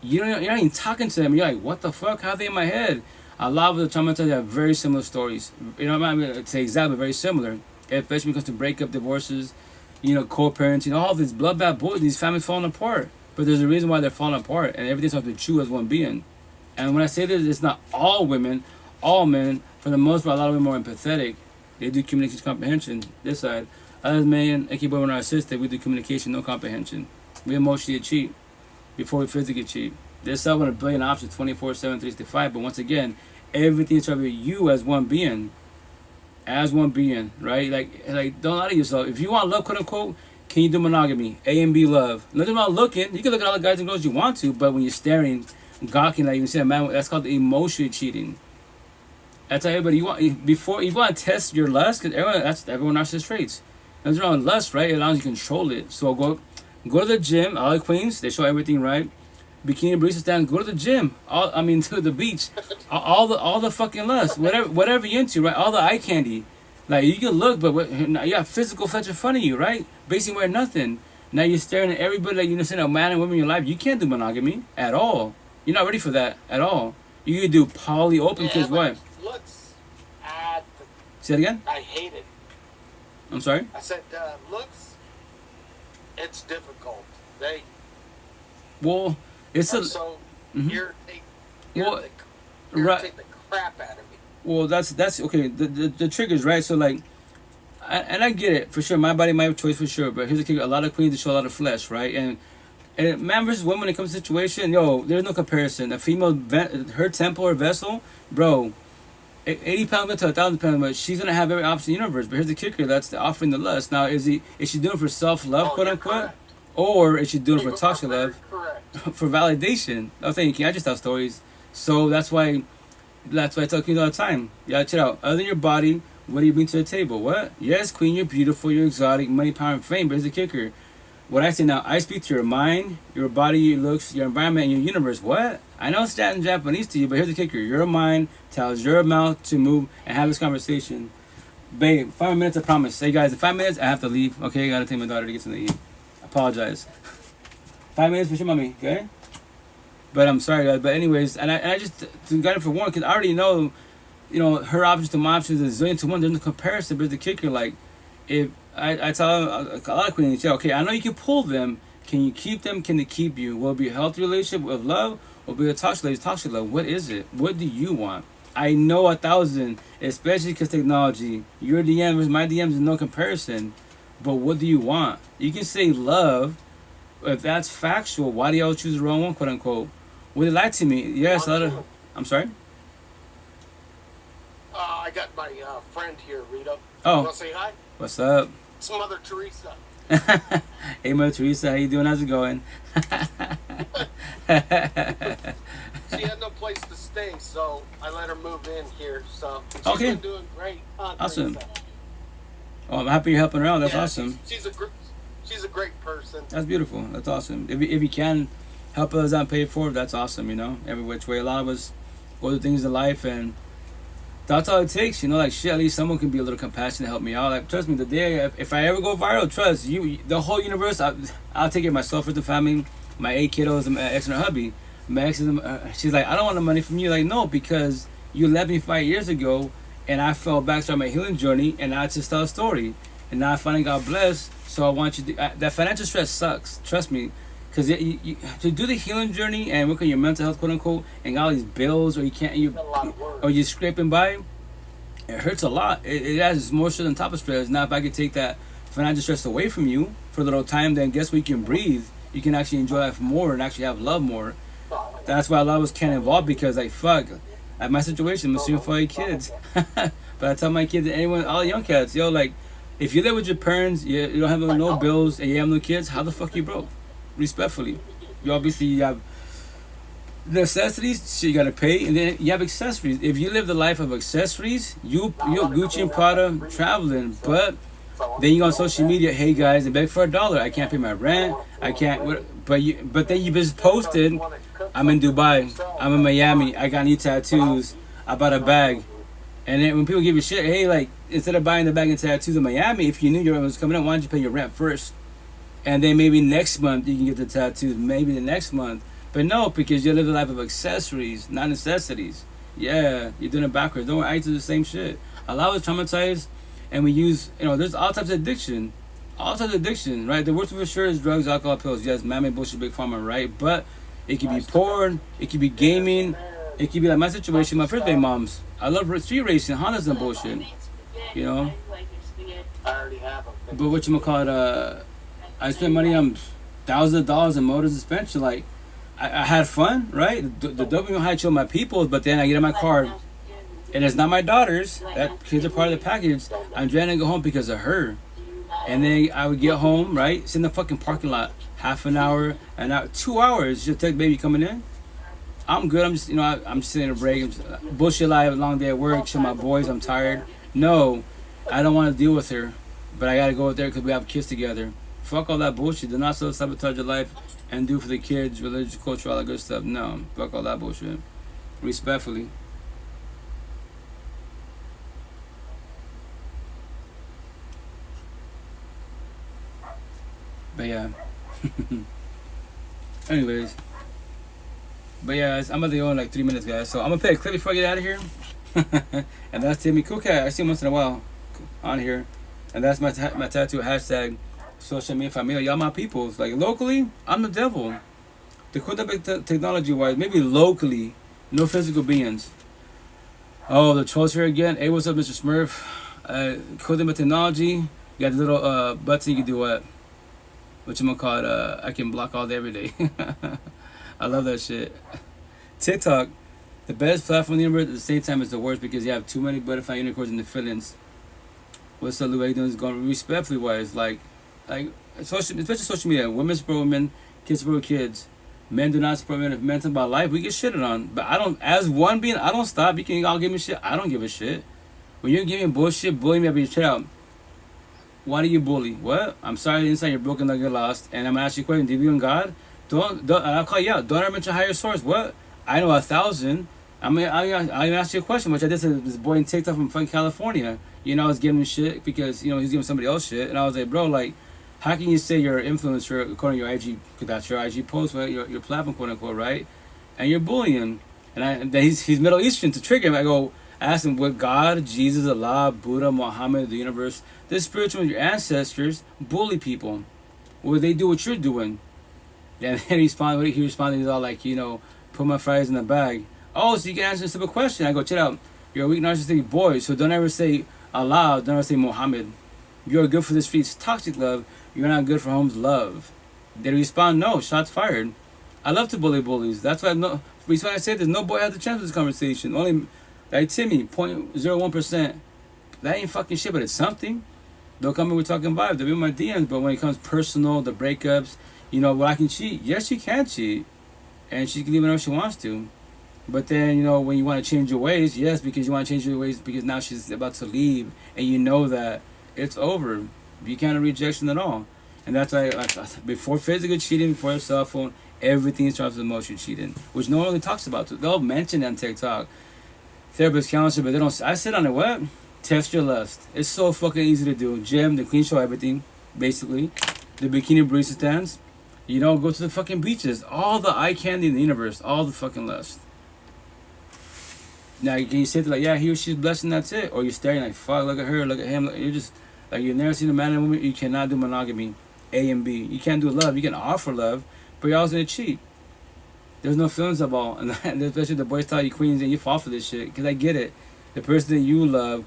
A: You're not even talking to them. You're like, what the fuck? How are they in my head? A lot of the traumatized have very similar stories. I'm not going to say exactly, very similar. Especially when it comes to breakup, divorces, co-parenting, all this bloodbath bullshit, these families falling apart. But there's a reason why they're falling apart, and everything's supposed to be true as one being. And when I say this, it's not all women, all men. For the most part, a lot of women are more empathetic. They do communication comprehension, this side. Other men, aka women are assisted, we do communication, no comprehension. We emotionally cheat before we physically cheat. There's 7 billion options, 24/7, 365. But once again, everything is about you as one being. As one being, right? Like don't lie to yourself. If you want love, quote unquote, can you do monogamy? A and B love. Nothing about looking. You can look at all the guys and girls you want to, but when you're staring, gawking, like you see a man, that's called emotionally cheating. That's how everybody you want to test your lust, because everyone narcissist traits. Nothing wrong with lust, right? It allows you to control it. So go to the gym. All the queens, they show everything right. Bikini barista stand, go to the gym. To the beach. All the fucking lust, whatever you're into, right? All the eye candy. Like, you can look, but you got physical flesh in front of you, right? Basically wearing nothing. Now you're staring at everybody like you're a man and woman in your life. You can't do monogamy at all. You're not ready for that at all. You can do poly open because what?
C: Looks at.
A: Say it again?
C: I hate it.
A: I'm sorry.
C: I said looks. It's difficult. They
A: Well, it's
C: are
A: a
C: so
A: mhm. Well, right.
C: irritate the crap out of me.
A: Well, that's okay. The triggers, right? So like, and I get it for sure. My body, my choice for sure. But here's the kicker: a lot of queens show a lot of flesh, right? And man versus woman when it comes to situation, yo, there's no comparison. A female, her temple or vessel, bro, 80 pounds to 1,000 pounds, but she's gonna have every option in the universe. But here's the kicker: that's the offering the lust. Now, is she doing it for self love,
C: Oh,
A: quote
C: you're
A: unquote,
C: correct.
A: or is she doing it for
C: You are
A: toxic
C: very
A: love,
C: correct.
A: for validation? I was thinking, I just tell stories, so that's why I tell queens all the time. Yeah, check it out. Other than your body, what do you bring to the table? What? Yes, queen, you're beautiful, you're exotic, money, power, and fame. But here's the kicker: what I say now, I speak to your mind, your body, your looks, your environment, and your universe. What? I know it's that in Japanese to you, but here's the kicker. Your mind tells your mouth to move and have this conversation. Babe, 5 minutes, I promise. Hey guys, in 5 minutes, I have to leave. Okay, I gotta take my daughter to get something to eat. I apologize. 5 minutes for sure, mommy, okay? But I'm sorry, guys. But anyways, and I just got it for one, because I already know, her options to my options is a zillion to one. There's no comparison, but it's the kicker, like, if I tell a lot of queens, yeah, okay, I know you can pull them. Can you keep them? Can they keep you? Will it be a healthy relationship of love, or be a toxic love? What is it? What do you want? I know 1,000, especially because technology. Your DM versus my DMs is no comparison. But what do you want? You can say love. If that's factual, why do y'all choose the wrong one, quote unquote? Would it lie to me? Yes, a lot of. I'm sorry?
C: I got my friend here, Rita.
A: Oh.
C: You want to say hi?
A: What's up?
C: It's Mother Teresa.
A: Hey, Mother Teresa, how you doing? How's it going?
C: She had no place to stay, so I let her move in here. So she's
A: Okay.
C: been doing great.
A: Awesome.
C: Teresa.
A: Oh, I'm happy you're helping her out. That's
C: Yeah,
A: awesome.
C: She's a great person.
A: That's beautiful. That's awesome. If you can help us out and pay it forward, that's awesome, every which way. A lot of us go through things in life, and that's all it takes, like shit, at least someone can be a little compassionate to help me out. Like, trust me, the day, if I ever go viral, trust you, the whole universe, I'll take care of myself with the family, my 8 kiddos, and my ex and her hubby. My ex is, she's like, I don't want the money from you. Like, no, because you left me 5 years ago, and I fell back, started my healing journey, and I just tell a story. And now I finally got blessed, so I want you to, that financial stress sucks, trust me. Because to do the healing journey and work on your mental health, quote unquote, and got all these bills, or you're scraping by, it hurts a lot. It adds more stress on top of stress. Now, if I could take that financial stress away from you for a little time, then guess what? You can breathe. You can actually enjoy life more and actually have love more. That's why a lot of us can't evolve, because, like, fuck, at my situation, I'm assuming for your kids. But I tell my kids, anyone, all young cats, yo, like, if you live with your parents, you don't have no bills, and you have no kids, how the fuck you broke? Respectfully, you obviously have necessities, so you gotta pay, and then you have accessories. If you live the life of accessories, you're Gucci and Prada traveling, but then you go on social media, hey guys, and beg for $1. I can't pay my rent. I can't. But then you just posted, I'm in Dubai, I'm in Miami, I got new tattoos, I bought a bag, and then when people give you shit, hey, like, instead of buying the bag and tattoos in Miami, if you knew your rent was coming up, why don't you pay your rent first? And then maybe next month you can get the tattoos. Maybe the next month. But no, because you live a life of accessories, not necessities. Yeah, you're doing it backwards. Don't worry, I do the same shit. A lot of us traumatized, and we use, there's all types of addiction. All types of addiction, right? The worst for sure is drugs, alcohol, pills. Yes, man-made bullshit, big pharma, right? But it could be porn, it could be gaming, it could be like my situation, my first day moms. I love street racing, Hondas and bullshit.
C: I already have them.
A: But whatchamacallit, I spent money on thousands of dollars in motor suspension. Like, I had fun, right? The dopamine high chill my people, but then I get in my car, and it's not my daughter's. That kids are part of the package. I'm trying to go home because of her. And then I would get home, right? Sit in the fucking parking lot, half an hour, 2 hours. Just take baby coming in. I'm good. I'm just, I'm just sitting in a break. I'm just, bullshit life, a long day at work. Show my boys, I'm tired. No, I don't want to deal with her, but I gotta go with her because we have kids together. Fuck all that bullshit. Do not self-sabotage your life and do for the kids, religious, culture, all that good stuff. No, fuck all that bullshit. Respectfully. But yeah. Anyways. But yeah, I'm about to go in like 3 minutes, guys. So I'm gonna play a clip before I get out of here. And that's Timmy Cool Cat. I see him once in a while on here. And that's my tattoo hashtag social media familia. Y'all my peoples. Like locally, I'm the devil. The equipment technology wise, maybe locally, no physical beings. Oh, the trolls here again. Hey, what's up, Mr. Smurf? Equipment technology. You got the little button you can do what? What you gonna call it? I can block all day every day. I love that shit. TikTok, the best platform in the universe at the same time is the worst because you have too many butterfly unicorns in the feelings. What's up, Lou? How you doing? It's going respectfully wise, like social, especially social media. Women support women, kids support kids. Men do not support men. If men talk about life, we get shitted on. But I don't, as one being, I don't stop. You can all give me shit. I don't give a shit. When you're giving bullshit, bully me, I'll be straight out. Why do you bully? What? I'm sorry, inside you're broken like you're lost. And I'm gonna ask you a question. Do you believe in God? Don't. I'll call you out. Don't ever mention higher source. What? I know 1,000. I'll ask you a question, which I did to this boy in TikTok from fucking California. You know, I was giving him shit because, you know, he's giving somebody else shit. And I was like, bro, like, how can you say you're an influencer according to your IG, because that's your IG post, right? Your platform, quote unquote, right? And you're bullying. And then he's Middle Eastern to trigger him. I ask him, what God, Jesus, Allah, Buddha, Muhammad, the universe, the spiritual, your ancestors bully people? Will they do what you're doing? And then he responded, he's all like, you know, put my fries in the bag. Oh, so you can answer a simple question. I go, check out. You're a weak narcissistic boy, so don't ever say Allah, don't ever say Muhammad. You're good for the streets, toxic love. You're not good for home's love. They respond, no, shots fired. I love to bully bullies. That's why I say there's no boy has a chance with this conversation. Only, like Timmy, 0.01%. That ain't fucking shit, but it's something. They'll come in with talking vibes. They'll be in my DMs, but when it comes personal, the breakups, you know, well, I can cheat. Yes, she can cheat. And she can leave whenever she wants to. But then, you know, when you want to change your ways, yes, because you want to change your ways because now she's about to leave and you know that it's over. You can't have rejection at all. And that's why, before physical cheating, before your cell phone, everything starts with emotional cheating, which no one really talks about. They'll mention it on TikTok. Therapist, counselor, but they don't. I sit on it, what? Test your lust. It's so fucking easy to do. Gym, the clean show, everything, basically. The bikini barista stands. You know, go to the fucking beaches. All the eye candy in the universe. All the fucking lust. Now, can you say like, yeah, he or she's blessed and that's it? Or you're staring like, fuck, look at her, look at him. You're just, like, you've never seen a man and woman. You cannot do monogamy. A and B. You can't do love. You can offer love, but you're always going to cheat. There's no feelings about, and especially the boys tell you queens and you fall for this shit. Because I get it. The person that you love,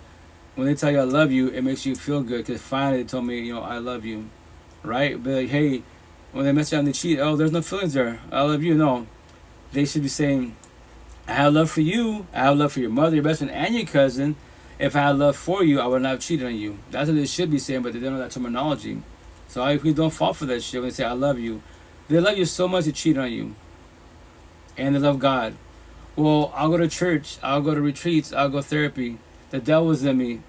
A: when they tell you I love you, it makes you feel good. Because finally they told me, you know, I love you. Right? But like, hey, when they mess around and they cheat, oh, there's no feelings there. I love you. No. They should be saying, I have love for you. I have love for your mother, your best friend, and your cousin. If I had love for you, I would not have cheated on you. That's what they should be saying, but they don't know that terminology. So I we don't fall for that shit when they say I love you. They love you so much to cheat on you. And they love God. Well, I'll go to church. I'll go to retreats. I'll go therapy. The devil's in me.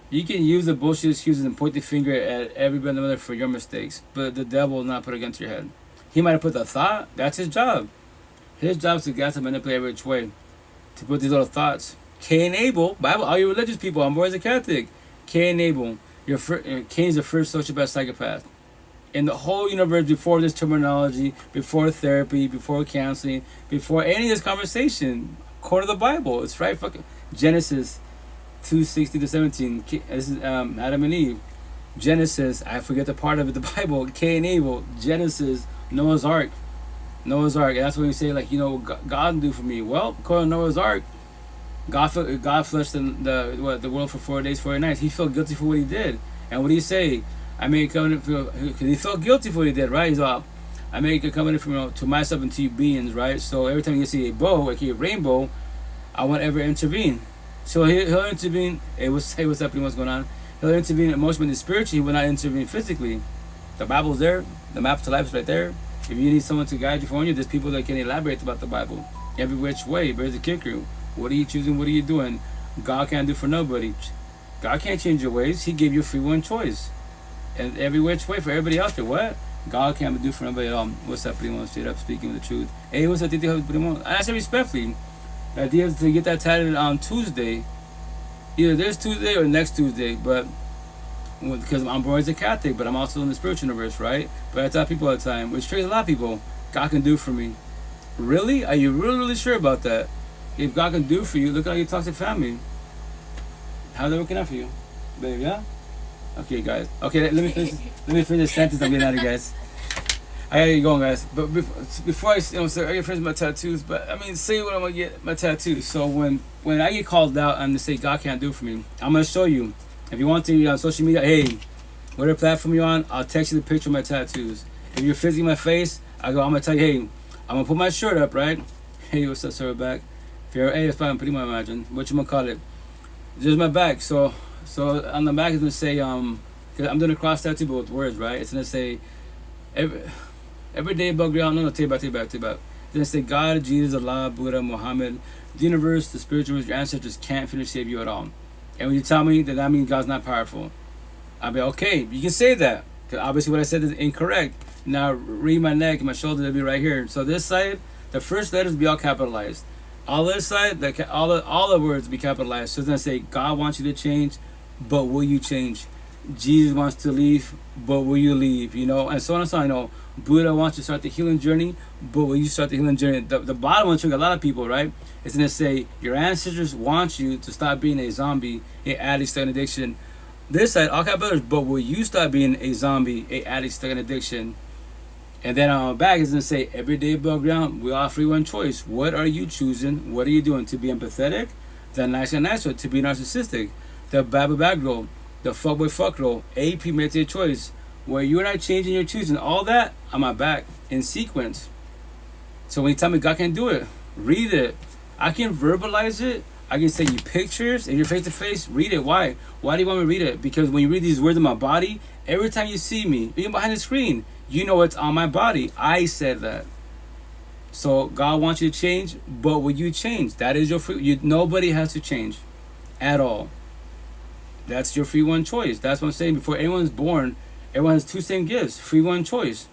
A: You can use the bullshit excuses and point the finger at everybody and mother for your mistakes, but the devil will not put it against your head. He might have put the thought. That's his job. His job is to get to manipulate every which way. To put these little thoughts. Cain and Abel. Bible, all you religious people. I'm always a Catholic. Cain and Abel. Cain's the first sociopath psychopath. In the whole universe, before this terminology, before therapy, before counseling, before any of this conversation, according to the Bible, it's right. Fucking Genesis 2:16 to 17. This is Adam and Eve. Genesis, I forget the part of it. The Bible, Cain and Abel. Genesis, Noah's Ark. Noah's Ark, and that's when we say, like, you know, God do for me. Well, according to Noah's Ark, God fleshed the world for 4 days, 4 nights. He felt guilty for what he did. And what did he say? I made a covenant because he felt guilty for what he did, right? He's all, I make a covenant from, you know, to myself and to you beings, right? So every time you see a bow, like a rainbow, I won't ever intervene. So he'll intervene. Hey, what's up? What's going on? He'll intervene emotionally and spiritually. He will not intervene physically. The Bible's there. The map to life is right there. If you need someone to guide you for you, there's people that can elaborate about the Bible every which way. But here's the kicker: what are you choosing? What are you doing? God can't do for nobody. God can't change your ways. He gave you free will and choice, and every which way for everybody out there. What? God can't do for nobody at all. What's up, Primo? Straight up speaking the truth. Hey, what's up, Titi? Primo? I say respectfully. The idea is to get that tatted on Tuesday, either this Tuesday or next Tuesday, but. Because I'm always a Catholic, but I'm also in the spiritual universe, right? But I tell people all the time, which trades a lot of people, God can do for me. Really? Are you really, really sure about that? If God can do for you, look how you talk to family. How's that working out for you? Babe, yeah? Okay, guys. Okay, let me finish. Let me finish this sentence. I'm getting out of here, guys. I gotta get going, guys. But before I, start, I gotta finish my tattoos. But I mean, say what I'm gonna get my tattoos. So when I get called out and they say God can't do it for me, I'm gonna show you. If you want to, on social media, hey, whatever platform you're on, I'll text you the picture of my tattoos. If you're physically my face, I'm gonna tell you, hey, I'm gonna put my shirt up, right? Hey, what's up, sir? Back. If you're, hey, it's fine. Pretty much imagine what you gonna call it. There's my back. So on the back it's gonna say cause I'm doing a cross tattoo but with words, right? It's gonna say every day above ground. No, take it back. It's gonna say God, Jesus, Allah, Buddha, Muhammad, the universe, the spirituals, your ancestors can't finish save you at all. And when you tell me that means God's not powerful, I'll be okay. You can say that because obviously what I said is incorrect. Now read my neck and my shoulder. They'll be right here. So this side, the first letters be all capitalized. All this side, all the words be capitalized. So it's gonna say, God wants you to change, but will you change? Jesus wants to leave, but will you leave? You know, and so on and so on. You know, Buddha wants to start the healing journey, but will you start the healing journey? The bottom one took a lot of people, right? It's gonna say, your ancestors want you to stop being a zombie, a addict, stuck in addiction. This side, all capitals, but will you stop being a zombie, a addict, stuck in addiction? And then on the back is going to say, every day above ground, we offer you one choice. What are you choosing? What are you doing? To be empathetic? The nice and natural. To be narcissistic? The bad girl? The fuck girl? A premeditated choice. Where you're not changing, you're choosing. All that on my back in sequence. So when you tell me God can do it, read it. I can verbalize it. I can send you pictures. If you're face to face, read it. Why? Why do you want me to read it? Because when you read these words in my body, every time you see me, even behind the screen, you know it's on my body. I said that. So God wants you to change, but will you change? That is your free. Nobody has to change, at all. That's your free one choice. That's what I'm saying. Before anyone's born, everyone has two same gifts. Free one choice.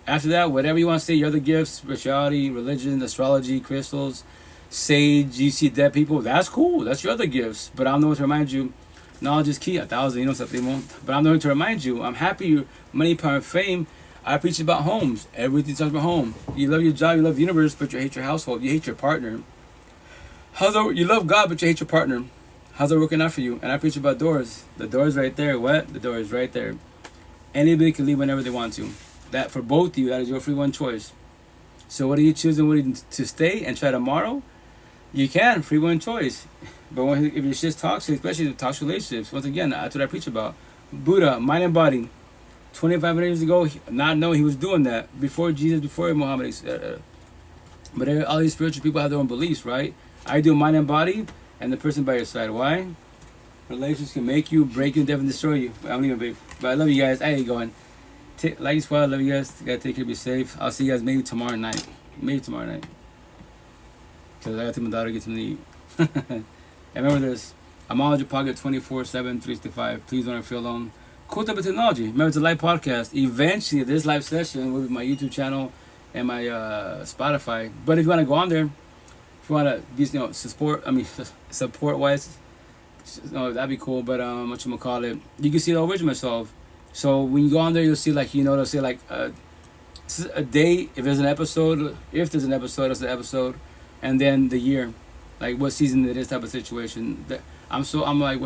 A: After that, whatever you want to say, your other gifts, spirituality, religion, astrology, crystals, sage, you see dead people. That's cool. That's your other gifts. But I'm the one to remind you. Knowledge is key. 1,000, you know something. But I'm the one to remind you. I'm happy. Money, power, fame. I preach about homes. Everything talks about home. You love your job, you love the universe, but you hate your household. You hate your partner. You love God, but you hate your partner. How's it working out for you? And I preach about doors. The door's right there. What? The door is right there. Anybody can leave whenever they want to. That for both of you, that is your free one choice. So what are you choosing? What are you to stay and try tomorrow? You can, free one choice. But if your shit's toxic, especially the toxic relationships, once again, that's what I preach about. Buddha, mind and body. 2,500 years ago, not knowing he was doing that before Jesus, before Muhammad. But all these spiritual people have their own beliefs, right? I do mind and body, and the person by your side. Why? Relationships can make you, break you, definitely destroy you. I'm leaving, babe. But I love you guys. I ain't going. Like you, squad. Love you guys. Gotta take care. Be safe. I'll see you guys maybe tomorrow night. Because I gotta take my daughter to get something to eat. And remember this. I'm on your pocket 24/7, 365. Please don't ever feel alone. Cool type of technology. Remember, it's a live podcast. Eventually, this live session will be my YouTube channel and my Spotify. But if you want to go on there, if you want to, support-wise, that'd be cool. But whatchamacallit, you can see the original myself. So when you go on there, you'll see they'll say a date, if there's an episode, it's an episode, and then the year, like what season it is, type of situation. I'm like,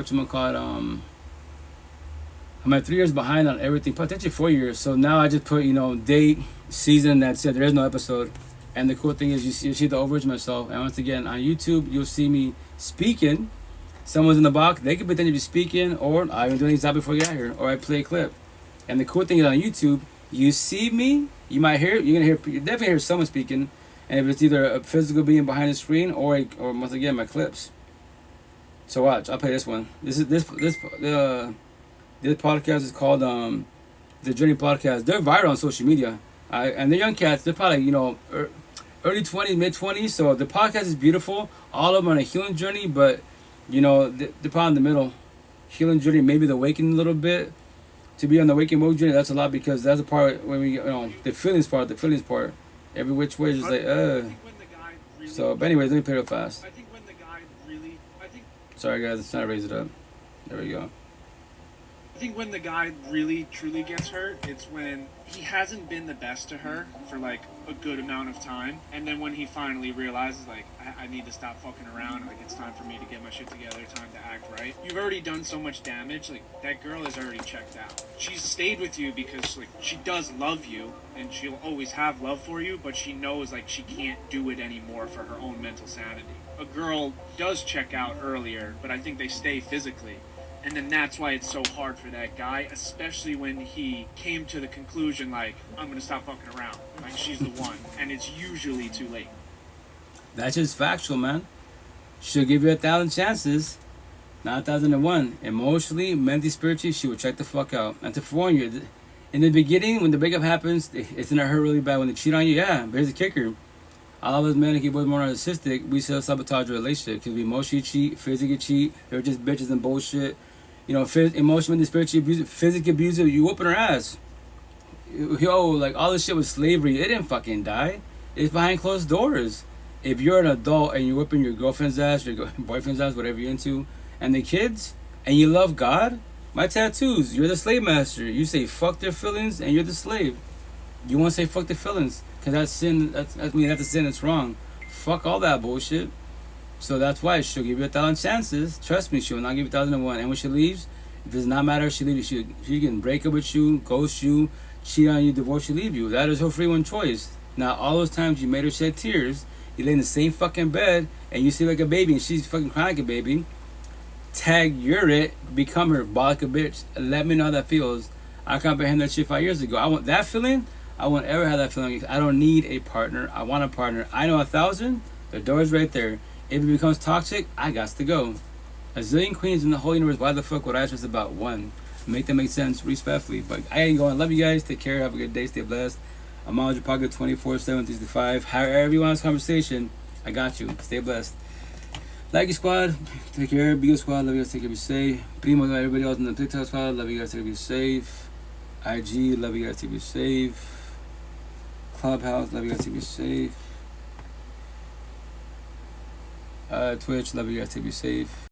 A: I'm like 3 years behind on everything, potentially 4 years. So now I just put, date, season, that's it. There is no episode. And the cool thing is you see the overage myself. And once again, on YouTube, you'll see me speaking. Someone's in the box. They could pretend to be speaking, or I'm doing exactly before you get here, or I play a clip. And the cool thing is on YouTube, you see me, you definitely hear someone speaking. And if it's either a physical being behind the screen or once again, my clips. So watch, I'll play this one. This podcast is called The Journey Podcast. They're viral on social media. And they're young cats. They're probably, early 20s, mid-20s. So the podcast is beautiful. All of them on a healing journey. But, they're probably in the middle. Healing journey, maybe the awakening a little bit. To be on the awakening mode journey, that's a lot because that's the part when we, the feelings part. Every which way is just So, but anyways, let me play real fast. Sorry, guys. It's trying to raise it up. There we go.
D: I think when the guy really truly gets hurt, it's when he hasn't been the best to her for like a good amount of time, and then when he finally realizes like I need to stop fucking around, like it's time for me to get my shit together, time to act right. You've already done so much damage, like that girl is already checked out. She's stayed with you because like she does love you and she'll always have love for you, but she knows like she can't do it anymore for her own mental sanity. A girl does check out earlier, but I think they stay physically. And then that's why it's so hard for that guy, especially when he came to the conclusion, like, I'm going to stop fucking around. Like, she's the one. And it's usually too late.
A: That's just factual, man. She'll give you 1,000 chances, not 1,001. Emotionally, mentally, spiritually, she will check the fuck out. And to forewarn you, in the beginning, when the breakup happens, it's gonna hurt really bad. When they cheat on you, yeah, but here's the kicker. All of us men who boys more narcissistic, we self-sabotage a relationship because we emotionally cheat, physically cheat. They're just bitches and bullshit. You know, emotionally, spiritually abusive, physically abusive. You whooping her ass. Yo, like all this shit with slavery, it didn't fucking die. It's behind closed doors. If you're an adult and you're whipping your girlfriend's ass, your boyfriend's ass, whatever you're into, and the kids, and you love God, my tattoos, you're the slave master. You say fuck their feelings, and you're the slave. You want to say fuck their feelings, because that's sin. That's a sin. It's wrong. Fuck all that bullshit. So that's why she'll give you 1,000 chances. Trust me, she will not give you 1,001. And when she leaves, it does not matter if she leaves. She can break up with you, ghost you, cheat on you, divorce you, leave you. That is her free one choice. Now, all those times you made her shed tears, you lay in the same fucking bed, and you sleep like a baby, and she's fucking crying like a baby. Tag, you're it. Become her. Ball like a bitch. Let me know how that feels. I comprehend that shit 5 years ago. I want that feeling. I won't ever have that feeling. I don't need a partner. I want a partner. I know 1,000. The door's right there. If it becomes toxic, I got to go. A zillion queens in the whole universe. Why the fuck would I stress about one? Make that make sense respectfully. But I ain't going. Love you guys. Take care. Have a good day. Stay blessed. I'm on your pocket 24/7, 365. However you want this conversation, I got you. Stay blessed. Like your squad. Take care. Be good squad. Love you guys. Take care. Be safe. Primo, everybody else in the TikTok squad. Love you guys. Take care. Be safe. IG. Love you guys. Take care. Be safe. Clubhouse. Love you guys. Take care. Be safe. Twitch. Love you guys. Take care. Be safe.